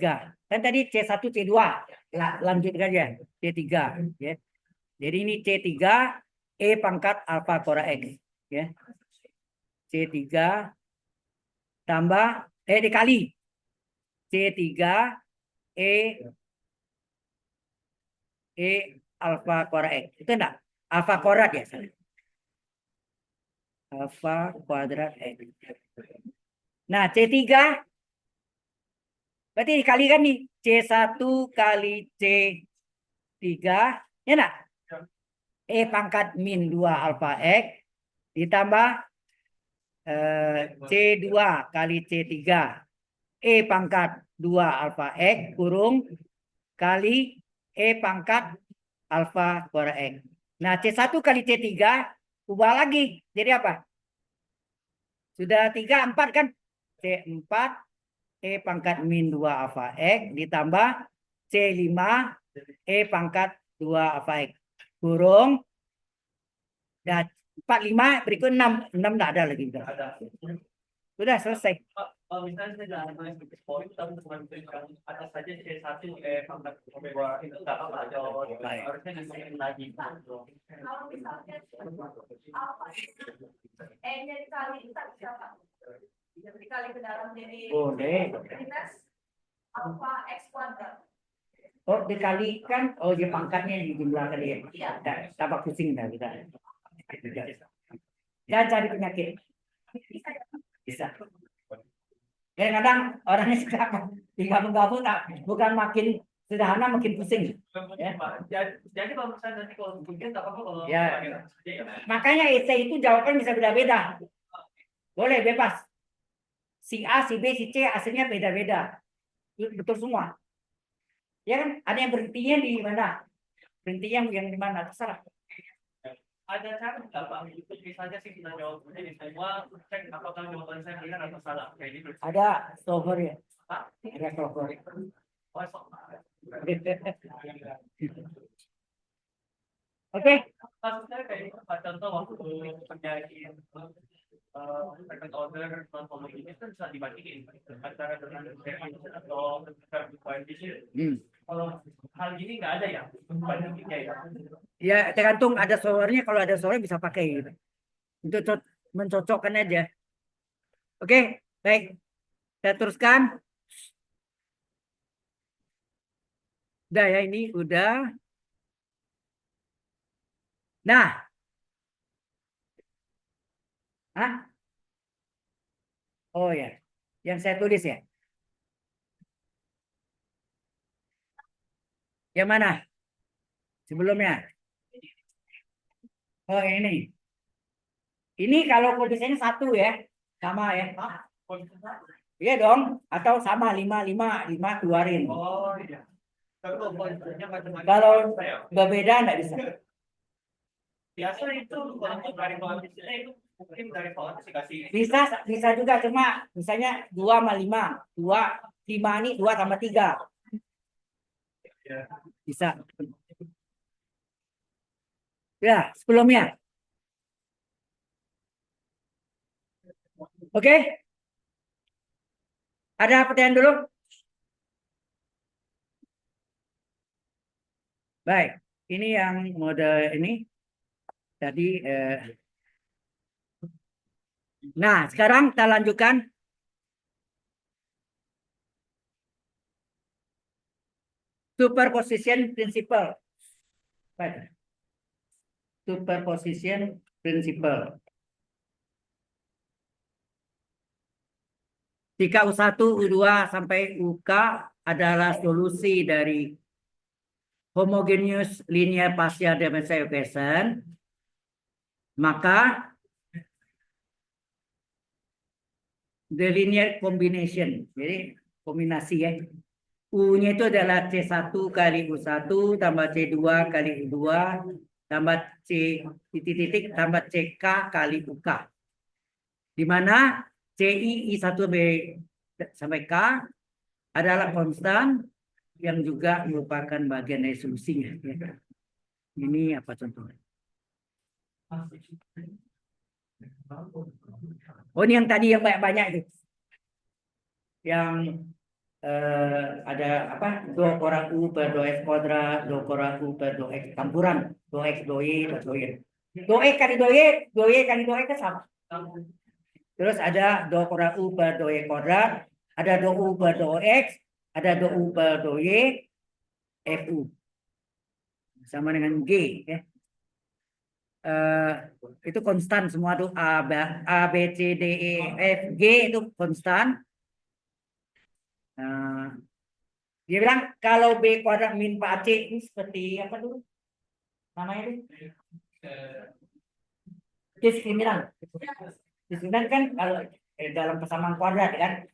S2: Kan tadi C1 C2. Lanjutkan aja C3 ya. Jadi ini C3 E pangkat alfa kuadrat X ya. C3 tambah dikali C3 E alfa kuadrat X. Itu enggak? Alfa kuadrat ya. Alfa kuadrat X. Nah, C3 berarti dikalikan nih C1 kali C3 ya enggak? E pangkat min 2 alfa X ditambah C2 kali C3 E pangkat 2 alfa X kurung kali E pangkat alfa kuadrat X. Nah, C1 kali C3 ubah lagi. Jadi apa? Sudah 3, 4 kan? C4 E pangkat min 2 alfa X ditambah C5 E pangkat 2 alfa X. Kurung. Dan 4, 5 berikut 6. 6 tidak ada lagi. Sudah selesai.
S3: Misalnya saya jangan tulis poin, tapi cuma tuliskan atas saja C1 pangkat 2 itu nggak apa-apa. Harusnya dimasukin lagi.
S4: Kalau misalnya apa E-nya dikali kita bisa apa? Dikali ke dalam jadi
S2: Boleh.
S4: minus alfa X kuadrat.
S2: Oh, dikalikan. Oh, dia pangkatnya dijumlahkan ya.
S4: Iya.
S2: Tambah pusing dah kita. Jangan cari penyakit. Bisa. Kadang-kadang orangnya suka tinggal menggabung, bukan makin sederhana makin pusing.
S3: Ya, Pak. Jadi kalau misalnya nanti kalau mungkin nggak apa-apa kalau
S2: Ya.
S3: pakai saja ya.
S2: Makanya essay itu jawaban bisa beda-beda. Boleh bebas. Si A, si B, si C hasilnya beda-beda. Betul semua. Ya kan? Ada yang berhentinya di mana? Berhentinya yang di mana? Terserah.
S3: Ada cara nggak Pak? Itu misalnya sih kita jawab jadi semua cek apakah jawaban saya benar atau salah kayak gitu.
S2: Ada software ya.
S3: Pak,
S2: Ada software.
S3: oh, so.
S2: Oke.
S3: Maksudnya kayak gitu, Pak. Contoh waktu terjadi second order non homogeneous kan bisa dibandingin antara dengan derivation atau condition. Kalau hal ini nggak ada ya bandingnya ya.
S2: Ya tergantung ada softwarenya. Kalau ada software bisa pakai gitu. Untuk mencocokkan aja. Oke, baik. Saya teruskan. Udah ya ini udah. Nah. Hah? Oh ya. Yang saya tulis ya. Yang mana? Sebelumnya. Oh ini. Ini kalau kondisinya satu ya. Sama ya. Iya dong. Atau sama 5 keluarin.
S3: Oh iya. Kalau kondisinya macam-macam.
S2: Kalau berbeda enggak bisa.
S3: Biasa itu untuk dari koefisiennya itu mungkin dari kuantifikasi.
S2: Bisa juga cuma misalnya 2 sama 5. 5 ini 2 tambah 3. Bisa. Ya, sebelumnya. Oke. Ada pertanyaan dulu? Baik. Ini yang mode ini. Tadi nah, sekarang kita lanjutkan. Superposition principle. Baik. Superposition principle. Jika U1, U2 sampai UK adalah solusi dari homogeneous linear partial differential equation, maka the linear combination, jadi kombinasi ya. U-nya itu adalah C1 kali U1 tambah C2 kali U2 tambah C titik-titik tambah CK kali UK. Di mana CI I1 sampai K adalah konstan yang juga merupakan bagian dari solusinya. Ya. Ini apa contohnya? Oh ini yang tadi yang banyak-banyak itu. Yang ada apa? 2 kurang U per 2X kuadrat, 2 kurang U per 2X campuran. 2X, 2Y, 2Y. 2X kali 2Y, 2Y kali 2X kan sama. Terus ada 2 kurang U per 2Y kuadrat, ada 2U per 2X, ada 2U per 2Y, FU. Sama dengan G. Ya. Itu konstan semua tuh A, B, C, D, E, F, G itu konstan. Dia bilang kalau B kuadrat min 4C ini seperti apa dulu? Namanya itu? Diskriminan. Diskriminan kan kalau dalam persamaan kuadrat kan?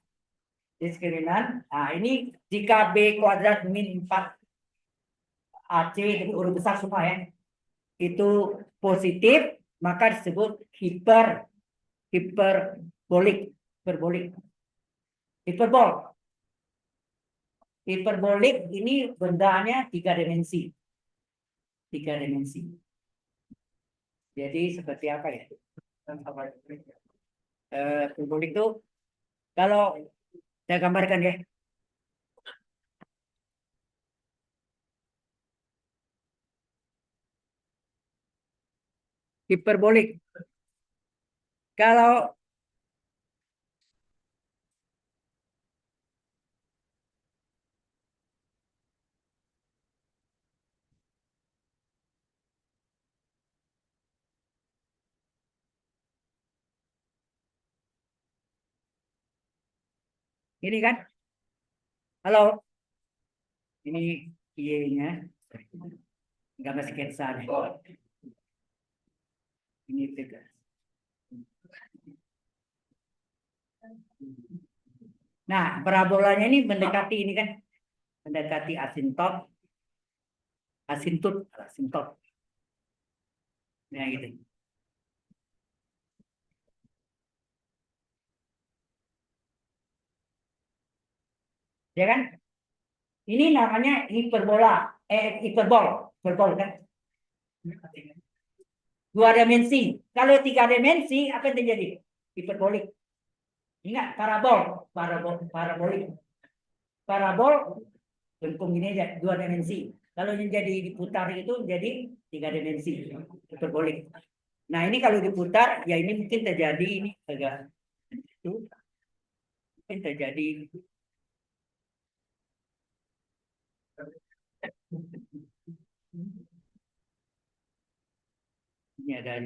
S2: Diskriminan. Nah ini jika B kuadrat min 4 AC itu urut besar semua ya. Itu positif maka disebut hiperbolik. Hiperbolik ini bendanya 3 dimensi. 3 dimensi. Jadi seperti apa ya? Hiperbolik itu kalau saya gambarkan ya. Hiperbolik. Kalau ini kan, halo, Ini Y-nya. Gambar sketsa. Ini tiga. Nah, parabolanya ini mendekati ini kan. Mendekati asintot. Asintot. Nah, gitu. Ya kan? Ini namanya hiperbola. Hiperbol kan? Dua dimensi. Kalau tiga dimensi, apa yang terjadi? Hiperbolik. Ingat, parabolik. Parabol lengkung ini aja, dua dimensi. Kalau yang jadi diputar itu jadi tiga dimensi. Hiperbolik. Nah, ini kalau diputar, ya ini mungkin terjadi ini agak itu mungkin terjadi ini ada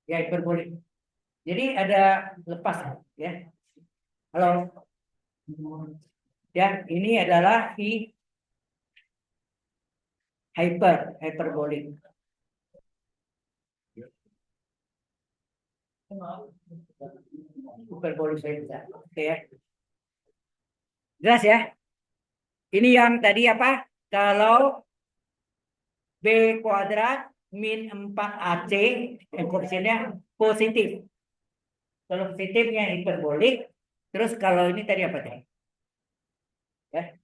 S2: ya hiperbolik. Jadi ada lepas ya. Halo. Ya, ini adalah hyperbolik. Hiperbolik saya bisa. Oke ya. Jelas ya? Ini yang tadi apa? Kalau B kuadrat min 4AC yang koefisiennya positif. Kalau positifnya hiperbolik. Terus kalau ini tadi apa tadi? Ya.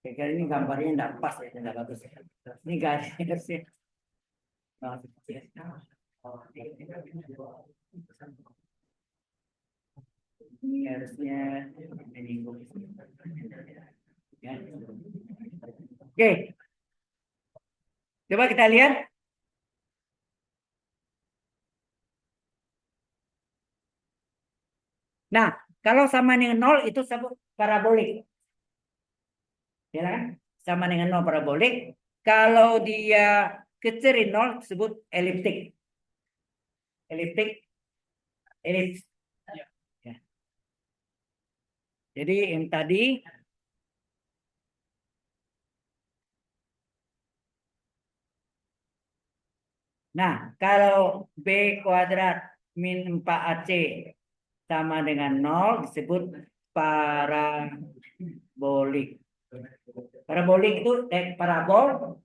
S2: Kayaknya ini gambarnya tidak pas ya, tidak bagus. Ini garisnya. Ini harusnya menyinggung. Ya. Oke. Coba kita lihat. Nah, kalau sama dengan 0 itu sebut parabolik. Ya kan? Sama dengan 0 parabolik. Kalau dia kecil dari 0 disebut eliptik. Elips. Ya. Jadi yang tadi nah, kalau B kuadrat min 4AC sama dengan 0 disebut parabolik. Parabolik itu parabol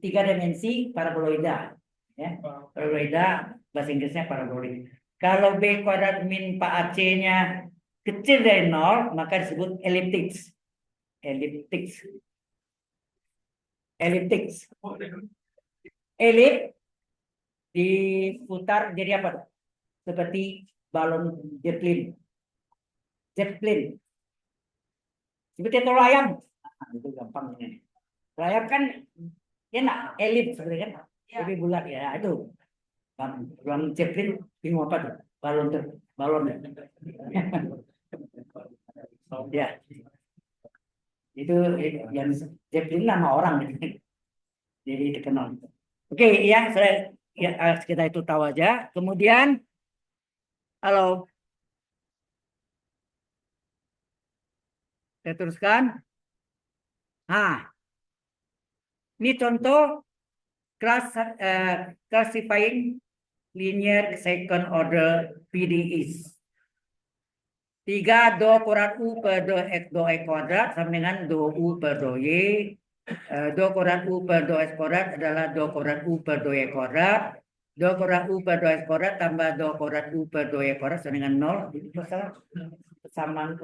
S2: tiga dimensi paraboloida. Ya. Paraboloida bahasa Inggrisnya parabolik. Kalau B kuadrat min 4AC-nya kecil dari 0, maka disebut elliptics. Elip diputar jadi apa? Seperti balon Zeppelin. Seperti telur ayam. Nah, itu gampang ini. Telur ayam kan enak, elip seperti kan. Tapi bulat ya itu. Balon Zeppelin bingung apa tuh? Balon. Ya. Itu yang Zeppelin nama orang. Jadi dikenal. Oke, ya, kita itu tahu aja. Kemudian, halo, saya teruskan. Nah, ini contoh classifying linear second order PDEs. 3 do kuadrat U per do E kuadrat sama dengan do U per do Y. Do kuadrat U per do S kuadrat adalah do kuadrat U per do Y kuadrat. Do kuadrat U per do S kuadrat tambah do kuadrat U per do Y kuadrat sama dengan 0. Itu persamaan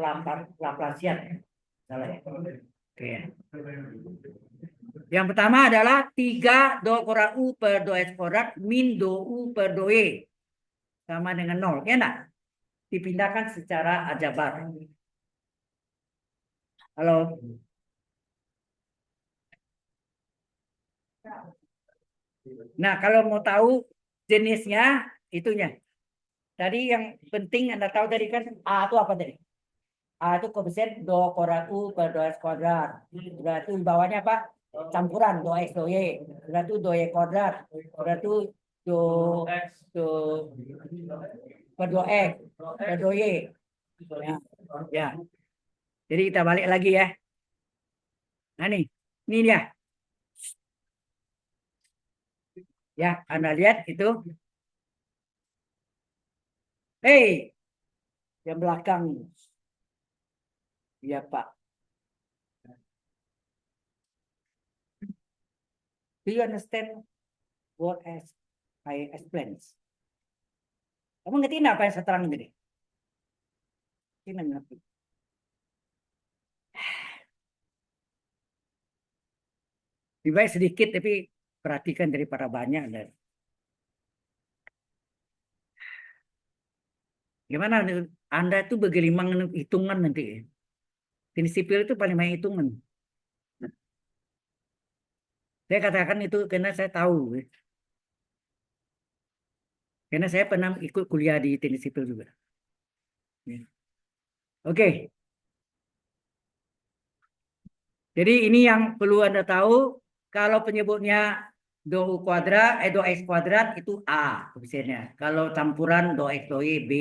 S2: Laplacian. Salah ya? Oke. Yang pertama adalah 3 do kuadrat U per do S kuadrat min do U per do Y. Sama dengan 0. Ya enggak? Dipindahkan secara aljabar. Halo. Nah, kalau mau tahu jenisnya, itunya. Tadi yang penting Anda tahu tadi kan A itu apa tadi? A itu koefisien do kuadrat U per do S kuadrat. Berarti bawahnya apa? Campuran do X do Y. Berarti do Y kuadrat. Berarti do per 2X per 2Y. Ya. Ya. Jadi kita balik lagi ya. Nah ini dia. Ya, Anda lihat itu. Hey, yang belakang. Ya, Pak. Do you understand what I explained? Kamu ngerti apa yang saya terangin tadi? Ini ngerti. Lebih baik sedikit tapi perhatikan daripada banyak. Dan gimana Anda itu bagaimana hitungan nanti? Teknik sipil itu paling banyak hitungan. Saya katakan itu karena saya tahu. Karena saya pernah ikut kuliah di teknik sipil juga. Oke. Jadi ini yang perlu Anda tahu. Kalau penyebutnya do U kuadrat, do X kuadrat itu A koefisiennya. Kalau campuran do X do Y B.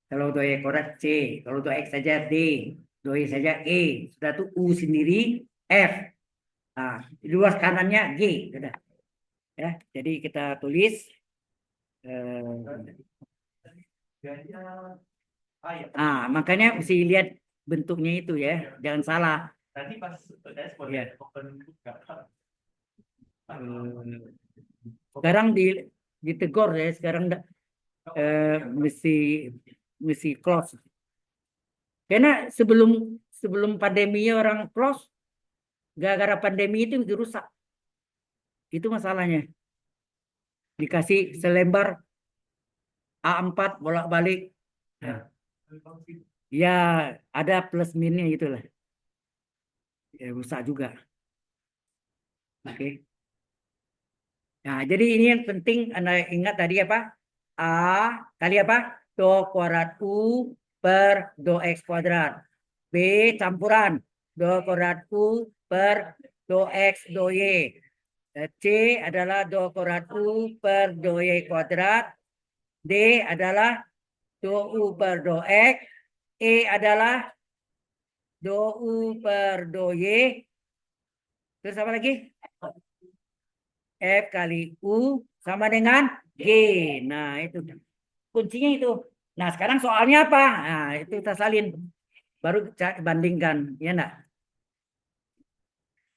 S2: Kalau do Y kuadrat C. Kalau do X saja D. Do Y saja E. Sudah itu U sendiri F. Nah, di luar kanannya G. Sudah. Ya, jadi kita tulis. Makanya mesti lihat bentuknya itu ya. Jangan salah.
S3: Tadi pas
S2: Iya.
S3: open buka.
S2: Sekarang ditegur ya, sekarang mesti close. Karena sebelum pandemi orang close, gara-gara pandemi itu dirusak. Itu masalahnya. Dikasih selembar A4 bolak-balik. Ya ada plus minusnya itulah. Ya, rusak juga. Oke. Nah, jadi ini yang penting Anda ingat tadi apa? A kali apa? Do kuadrat U per do X kuadrat. B campuran. Do kuadrat U per do X do Y. C adalah do kuadrat U per do Y kuadrat. D adalah do U per do X. E adalah do U per do Y. Terus apa lagi? F kali U sama dengan G. Nah, itu kuncinya itu. Nah, sekarang soalnya apa? Nah, itu kita salin. Baru bandingkan. Ya enggak?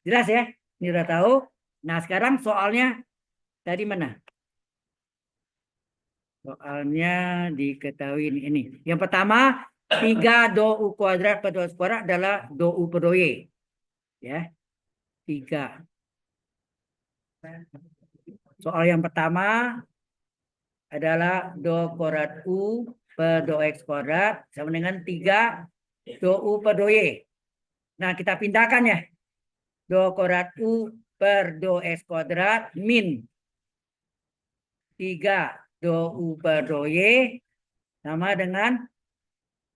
S2: Jelas ya? Ini udah tahu. Nah, sekarang soalnya tadi mana? Soalnya diketahui ini. Yang pertama, 3 do U kuadrat per do X kuadrat adalah do U per do Y. Ya. 3. Soal yang pertama adalah do kuadrat U per do X kuadrat sama dengan 3 do U per do Y. Nah, kita pindahkan ya. Do kuadrat U per do X kuadrat min 3 do U per do Y sama dengan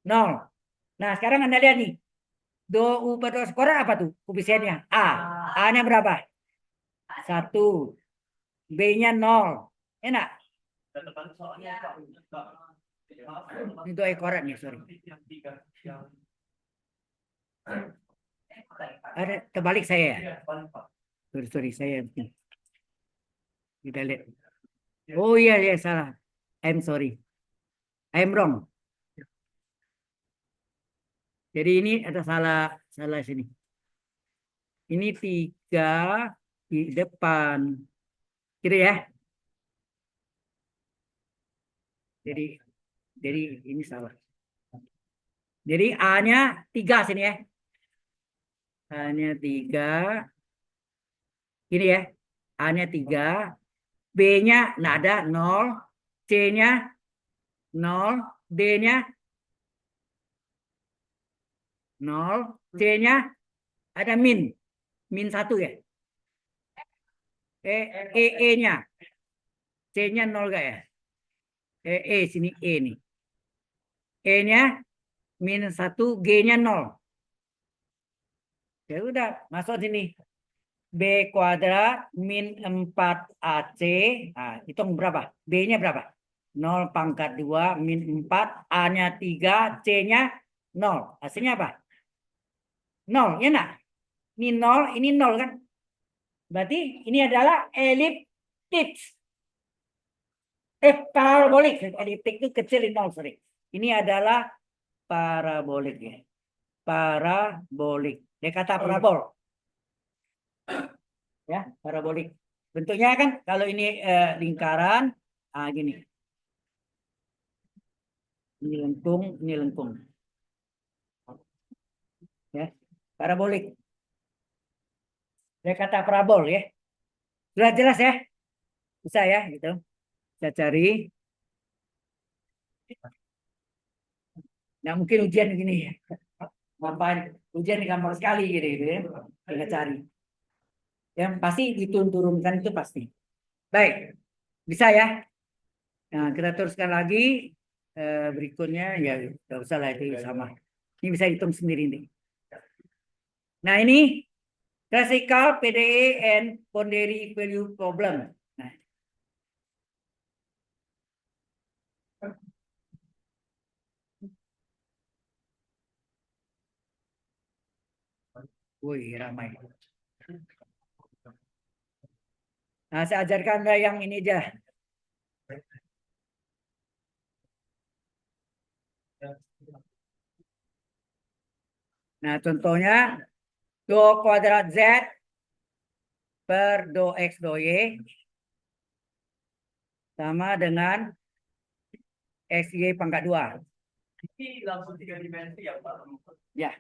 S2: 0. Nah, sekarang Anda lihat nih. Do U per do X kuadrat apa tuh? Koefisiennya A. A-nya berapa? 1. B-nya 0. Enak? Itu kuadrat nih, sorry. Ada terbalik saya ya? Sorry, saya. Kita lihat. Oh iya, salah. I'm sorry. I'm wrong. Jadi ini ada salah sini. Ini 3 di depan. Kiri ya. Jadi ini salah. Jadi A-nya 3 sini ya. A-nya 3. Ini ya. A-nya 3. B-nya nggak ada 0. C-nya 0. D-nya 0. C-nya ada min. Min 1 ya. E-nya. C-nya 0 gak ya? Sini E nih. E-nya minus 1, G-nya 0. Ya udah, masuk sini. B kuadrat min 4AC. Nah, hitung berapa? B-nya berapa? 0 pangkat 2 min 4, A-nya 3, C-nya 0. Hasilnya apa? 0, ya nak? Ini 0, ini 0 kan? Berarti ini adalah eliptik. Parabolik. Eliptik itu kecil, 0, sorry. Ini adalah parabolik ya. Parabolik. Dia kata parabol. Ya, parabolik. Bentuknya kan kalau ini lingkaran, gini. Ini lengkung, ini lengkung. Ya, parabolik. Dia kata parabol ya. Sudah jelas ya? Bisa ya, gitu. Kita cari. Nah, mungkin ujian gini ya. Ngapain? Ujian gampang sekali gitu ya. Kita cari. Yang pasti diturunkan itu pasti. Baik. Bisa ya? Nah, kita teruskan lagi. Berikutnya ya nggak usah lah itu sama. Ini bisa hitung sendiri nih. Nah, ini classical PDE and boundary value problem. Nah. Wih, ramai. Nah, saya ajarkan yang ini aja. Nah, contohnya do kuadrat Z per do X do Y sama dengan XY pangkat 2.
S3: Ini langsung 3 dimensi ya Pak?
S2: Ya.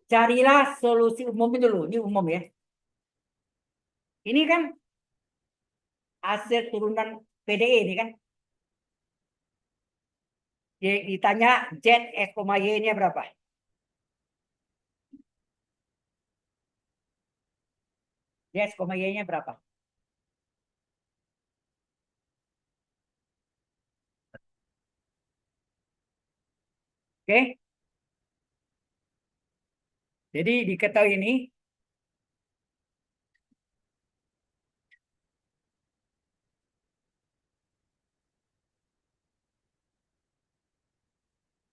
S2: Carilah solusi umum dulu. Ini umum ya. Ini kan hasil turunan PDE ini kan. Ditanya Z X, Y ini berapa? Z, Y-nya berapa? Oke. Jadi diketahui ini.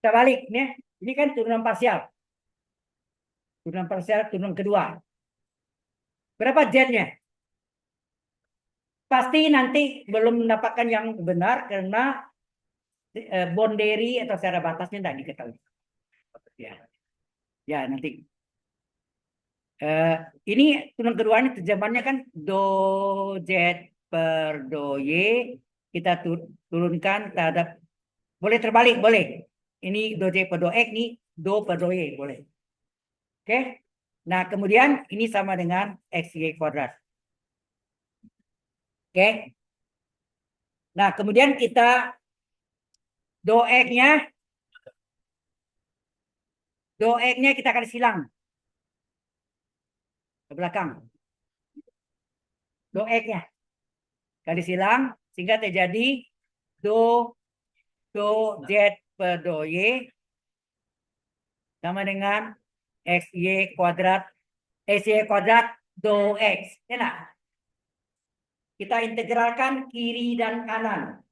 S2: Kita balik nih. Ini kan turunan parsial. Turunan parsial, turunan kedua. Berapa Z-nya? Pasti nanti belum mendapatkan yang benar karena boundary atau secara batasnya tidak diketahui. Ya, ya nanti. Ini turunan kedua ini terjemahannya kan do Z per do Y. Kita turunkan terhadap, boleh terbalik, boleh. Ini do Z per do X, ini do per do Y, boleh. Oke. Nah, kemudian ini sama dengan XY kuadrat. Oke. Nah, kemudian kita do X-nya kita akan silang ke belakang. Do X-nya kali silang sehingga terjadi do Z per do Y sama dengan XY kuadrat do X. Enak. Kita integralkan kiri dan kanan.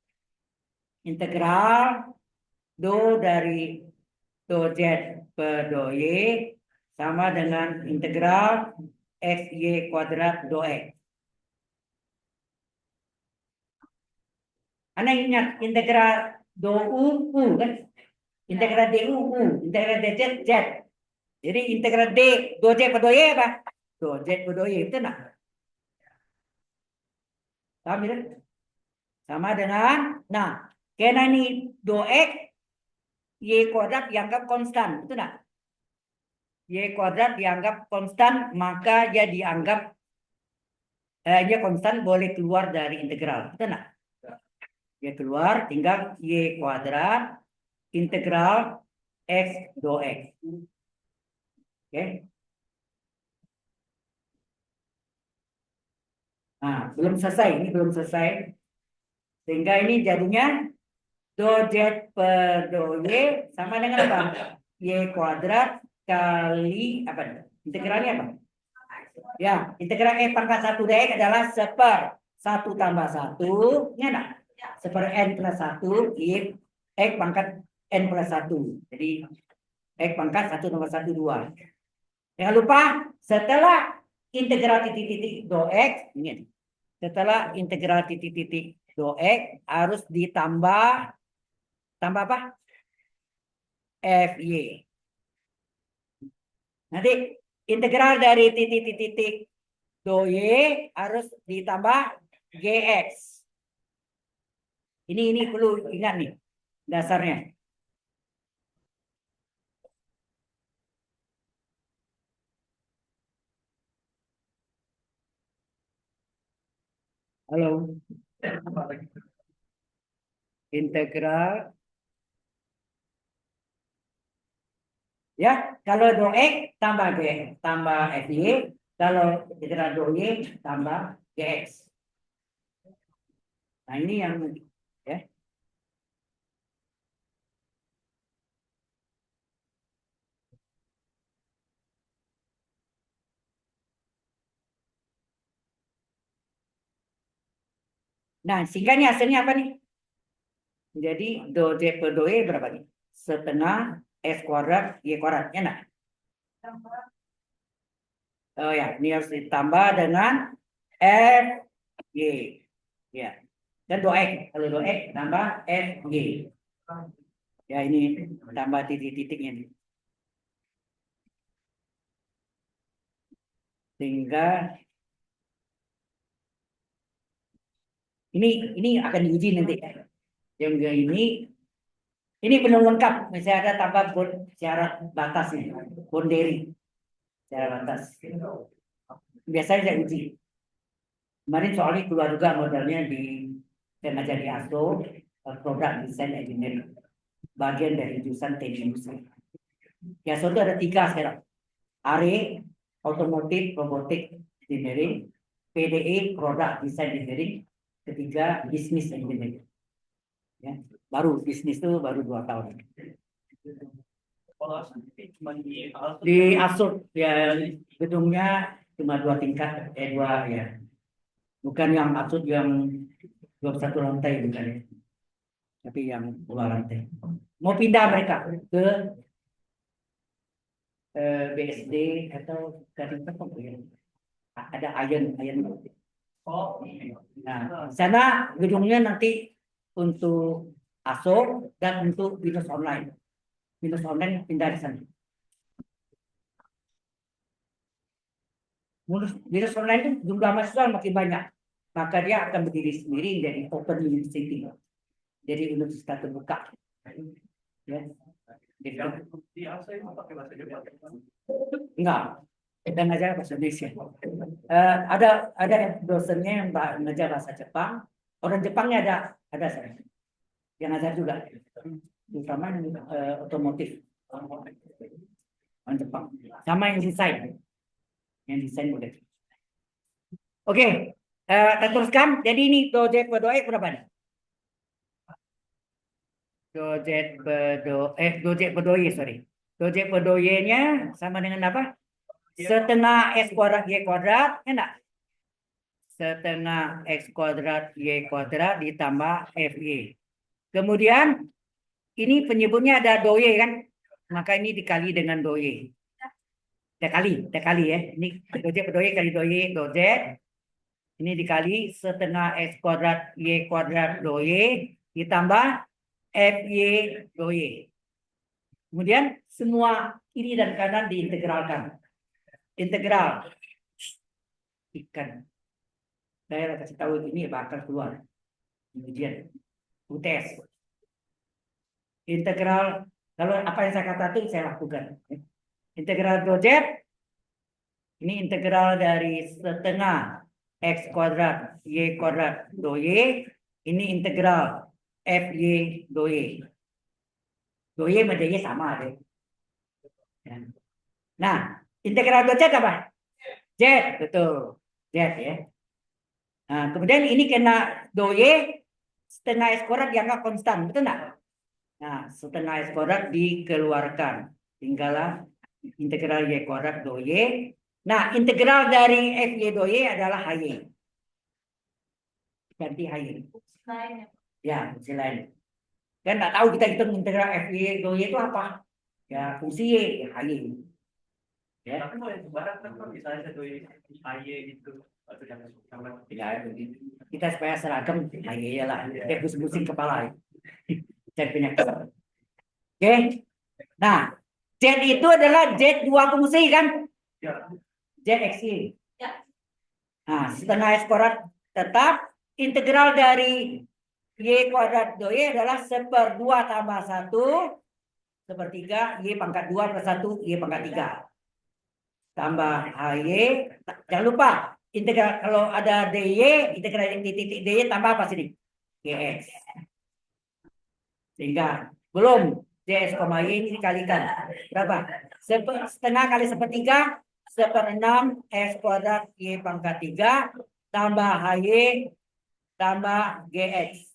S2: Integral do dari do Z per do Y sama dengan integral XY kuadrat do X. Anda ingat integral do U kan? Integral DU U, integral DZ Z. Jadi integral do Z per do Y apa? Do Z per do Y, betul enggak? Paham ya? Sama dengan, nah, karena ini do X, Y kuadrat dianggap konstan, betul enggak? Y kuadrat dianggap konstan, maka dia dianggap dia konstan boleh keluar dari integral, betul enggak? Dia keluar, tinggal Y kuadrat integral X do X. Oke. Nah, belum selesai, ini belum selesai. Sehingga ini jadinya do Z per do Y sama dengan apa? Y kuadrat kali apa? Integralnya apa? Ya, integral E pangkat 1 dx adalah 1/. 1 tambah 1, ya enggak? Seper N plus 1, if X pangkat N plus 1. Jadi X pangkat 1 tambah 1, 2. Jangan lupa, setelah integral titik-titik do X, ini. Setelah integral titik-titik do X, harus ditambah, tambah apa? FY. Nanti integral dari titik-titik do Y harus ditambah GX. Ini perlu ingat nih dasarnya. Halo. Integral. Ya, kalau do X tambah G, tambah FY. Kalau integral do Y tambah GX. Nah, ini yang ya. Nah, sehingga ini hasilnya apa nih? Jadi do Z per do Y berapa nih? Setengah S kuadrat Y kuadrat, ya enggak? Oh ya, ini harus ditambah dengan F Y. Ya. Dan do X, kalau do X tambah F Y. Ya, ini tambah titik-titiknya nih. Sehingga ini akan diuji nanti. Yang ini belum lengkap. Misalnya ada tambah syarat batasnya, boundary syarat batas. Biasanya saya uji. Kemarin soalnya keluar juga modelnya di saya ngajar di ASO, produk desain engineering, bagian dari jurusan teknik industri. Ya, ASO itu ada 3 sekarang. ARE, otomotif, robotik engineering, PDE, produk desain engineering, ketiga bisnis engineering. Ya, baru bisnis itu baru 2 tahun. Di ASO ya, gedungnya cuma 2 tingkat, 2 ya. Bukan yang maksud yang 21 lantai bukan ya. Tapi yang 2 lantai. Mau pindah mereka ke BSD atau Gading Serpong ya. Ada Ayen.
S3: Oh,
S2: Nah, sana gedungnya nanti untuk ASO dan untuk binus online. Binus online pindah di sana. Binus online itu jumlah mahasiswa makin banyak. Maka dia akan berdiri sendiri dari Open University. Jadi universitas terbuka. Ya. Jadi,
S3: di ASA itu pakai bahasa Jepang.
S2: enggak, kita ngajar bahasa Indonesia. Ada dosennya yang ngajar bahasa Jepang. Orang Jepangnya ada saya. Yang ngajar juga. Terutama otomotif. Orang Jepang. Sama yang desain. Yang desain boleh. Oke, kita teruskan. Jadi ini dojek berdoa berapa nih? Dojek berdoa, sorry. Dojek berdoa-nya sama dengan apa? Setengah X kuadrat Y kuadrat, enak? Setengah X kuadrat Y kuadrat ditambah FY. Kemudian ini penyebutnya ada doye kan? Maka ini dikali dengan doye. Dikali ya. Ini dojek berdoye kali doye, dojek. Ini dikali setengah X kuadrat Y kuadrat doye ditambah FY doye. Kemudian semua kiri dan kanan diintegralkan. Integral ikan. Saya kasih tahu ini bakal keluar. Kemudian UTS. Integral, kalau apa yang saya katakan saya lakukan. Integral dojek. Ini integral dari setengah X kuadrat Y kuadrat do Y. Ini integral FY do Y. Do Y sama Y sama deh. Nah, integral do Z apa? Z, betul. Z ya. Nah, kemudian ini kena do Y setengah S kuadrat dianggap konstan, betul enggak? Nah, setengah S kuadrat dikeluarkan. Tinggallah integral Y kuadrat do Y. Nah, integral dari FY do Y adalah HY. ganti HY.
S4: Lainnya.
S2: Ya, fungsi lain. Kan nggak tahu kita hitung integral FY do Y itu apa? Ya, fungsi Y, ya, HY. Ya.
S3: Tapi kalau yang sebaran kan kalau misalnya satu AY itu atau yang
S2: Ya, kita supaya seragam, HY lah. Dia pusing-pusing kepala. Cari penyakit. Oke. Nah, Z itu adalah Z dua fungsi kan?
S3: ya.
S2: Z XY.
S4: Ya.
S2: Nah, setengah S kuadrat tetap integral dari Y kuadrat do Y adalah 1/2 tambah 1 1/3 Y pangkat 2 plus 1 Y pangkat 3. Tambah HY. Jangan lupa, integral kalau ada DY, integral di titik DY tambah apa sini? GX. Sehingga belum JS, Y ini dikalikan. Berapa? Setengah kali 1/3, 1/6 S kuadrat Y pangkat 3 tambah HY tambah GX.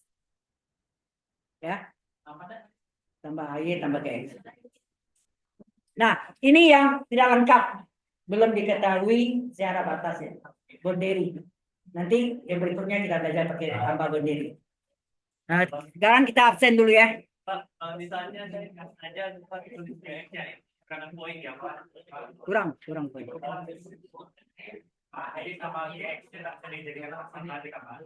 S2: Ya. Tambah HY tambah GX. Nah, ini yang tidak lengkap. Belum diketahui secara batasnya. Boundary. Nanti yang berikutnya kita belajar pakai tambah boundary. Nah, sekarang kita absen dulu ya.
S3: Pak, misalnya saya aja tulis ya, karena poin ya Pak.
S2: Kurang poin.
S3: Pak, ini sama GX tidak sering jadi sama adik apa?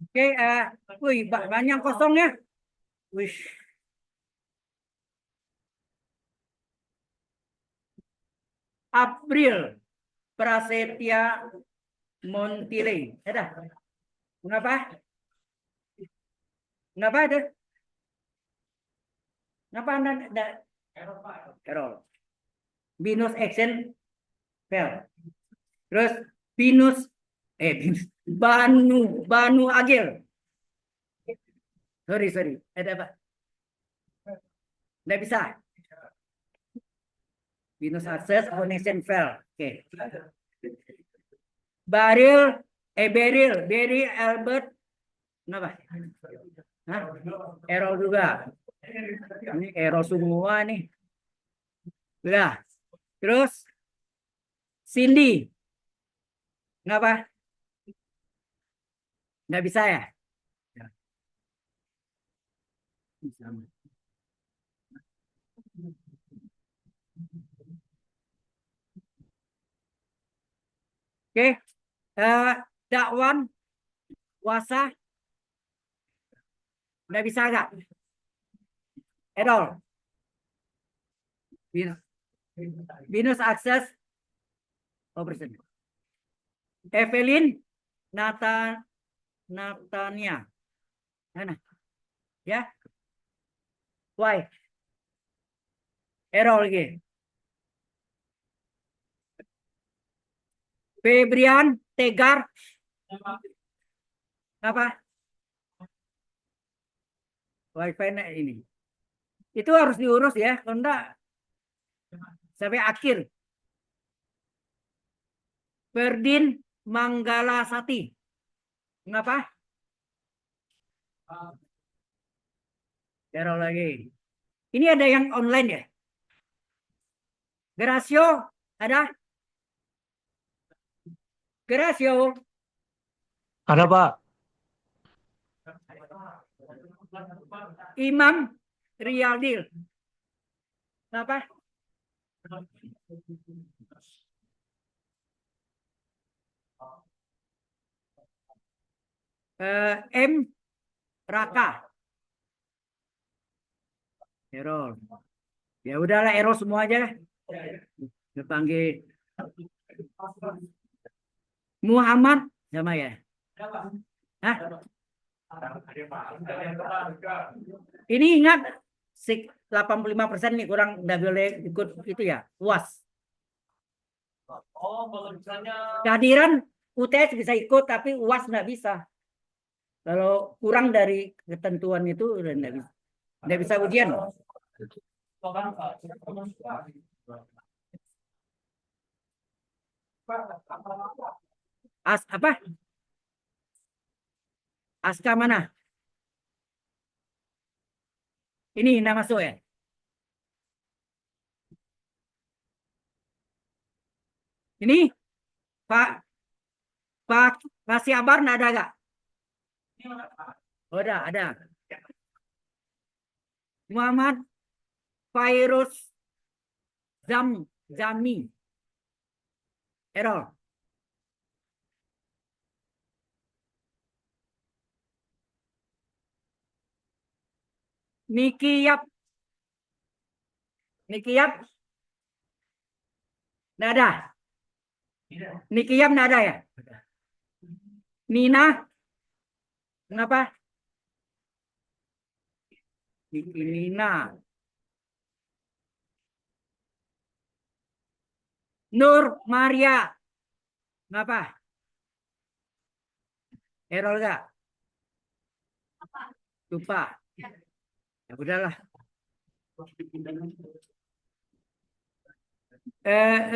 S2: Oke, wih, banyak kosong ya. Wih. April Prasetya Montile. Ada? Mengapa? Mengapa ada? Ngapa Anda ada? Error. Binus action fail. Terus Binus Banu Agil. Sorry. Ada apa? Nggak bisa. Binus access connection fail. Oke. Beryl Albert. Kenapa? Hah? Error juga. Ini error semua nih. Udah. Terus Cindy. Kenapa? Nggak bisa ya? Oke. Dakwan Wasa. Nggak bisa nggak? Error. Binus akses operation. Evelyn Natania. Mana? Ya. Why? Error lagi. Febrian Tegar. Apa? Wifi ini. Itu harus diurus ya. Kalau enggak sampai akhir. Ferdin Manggalasati. Kenapa? Error lagi. Ini ada yang online ya? Gracio ada? Gracio.
S5: Ada Pak.
S2: Imam Riyadil. Kenapa? M Raka. Error. Ya udahlah error semua aja. Dipanggil Muhammad sama ya. Hah? Ini ingat 85% nih kurang nggak boleh ikut itu ya. UAS.
S3: Oh, kalau misalnya
S2: Kehadiran UTS bisa ikut tapi UAS nggak bisa. Kalau kurang dari ketentuan itu udah nggak bisa. Nggak bisa ujian. Apa? Aska mana? Ini nggak masuk ya? Ini Pak Pak Siabar nggak ada gak? Oh, ada. Muhammad Fairuz Zami. Error. Niki Yap. Nggak ada. Niki Yap nggak ada ya? Nina. Kenapa? Nina. Nur Maria. Kenapa? Error gak? Lupa. Ya udahlah.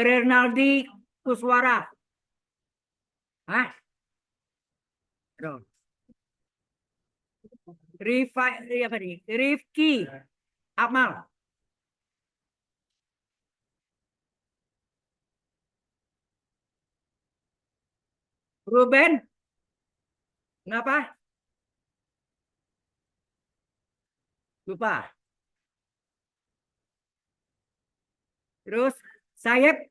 S2: Renaldi Kuswara. Hah? Error. Rifki Amal. Ruben. Kenapa? Lupa. Terus Sayep.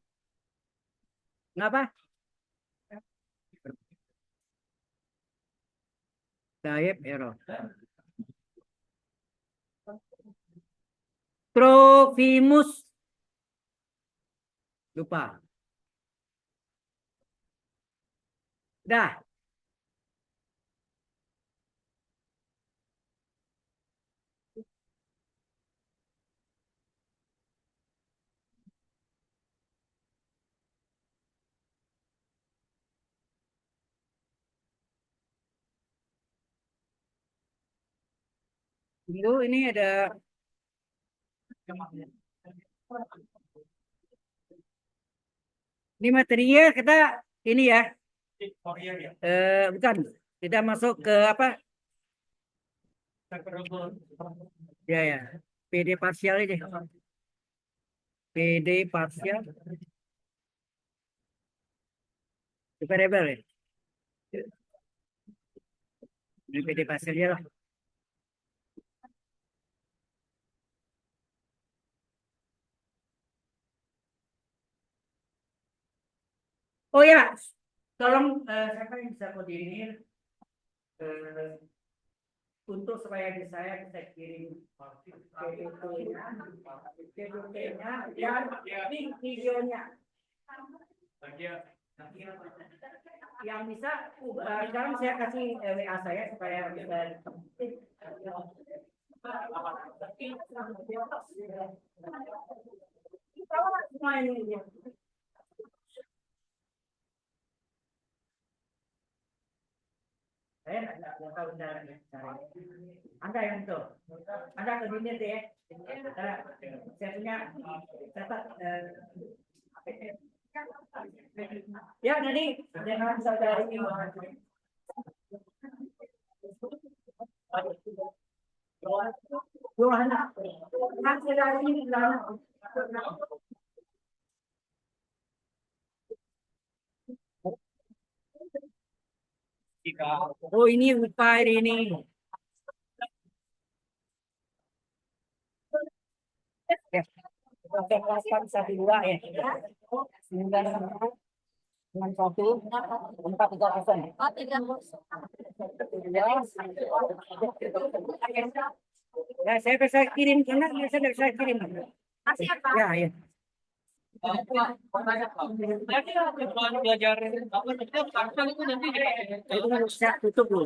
S2: Kenapa? Sayep error. Trofimus. Lupa. Dah. Tunggu, ini ada ini materinya kita ini ya. Bukan. Kita masuk ke apa? Ya. PD parsial ini. PD parsial. Variable ya. Ini PD parsialnya lah. Oh ya, tolong siapa yang bisa koordinir untuk supaya saya bisa kirim PPT-nya dan videonya. Yang bisa sekarang saya kasih WA saya supaya bisa semua ini. Saya nggak tahu caranya. Anda yang itu, Anda koordinir deh ya. Saya punya catat. Ya nanti dengan saudari ini. Johanna, saudari ini oh ini upaya ini. Ya. Kita kelaskan 1-2 ya. 9-1-4-3-0. Ya, saya bisa kirim karena saya bisa kirim.
S4: Masih apa?
S2: Ya. Itu kan bisa tutup loh.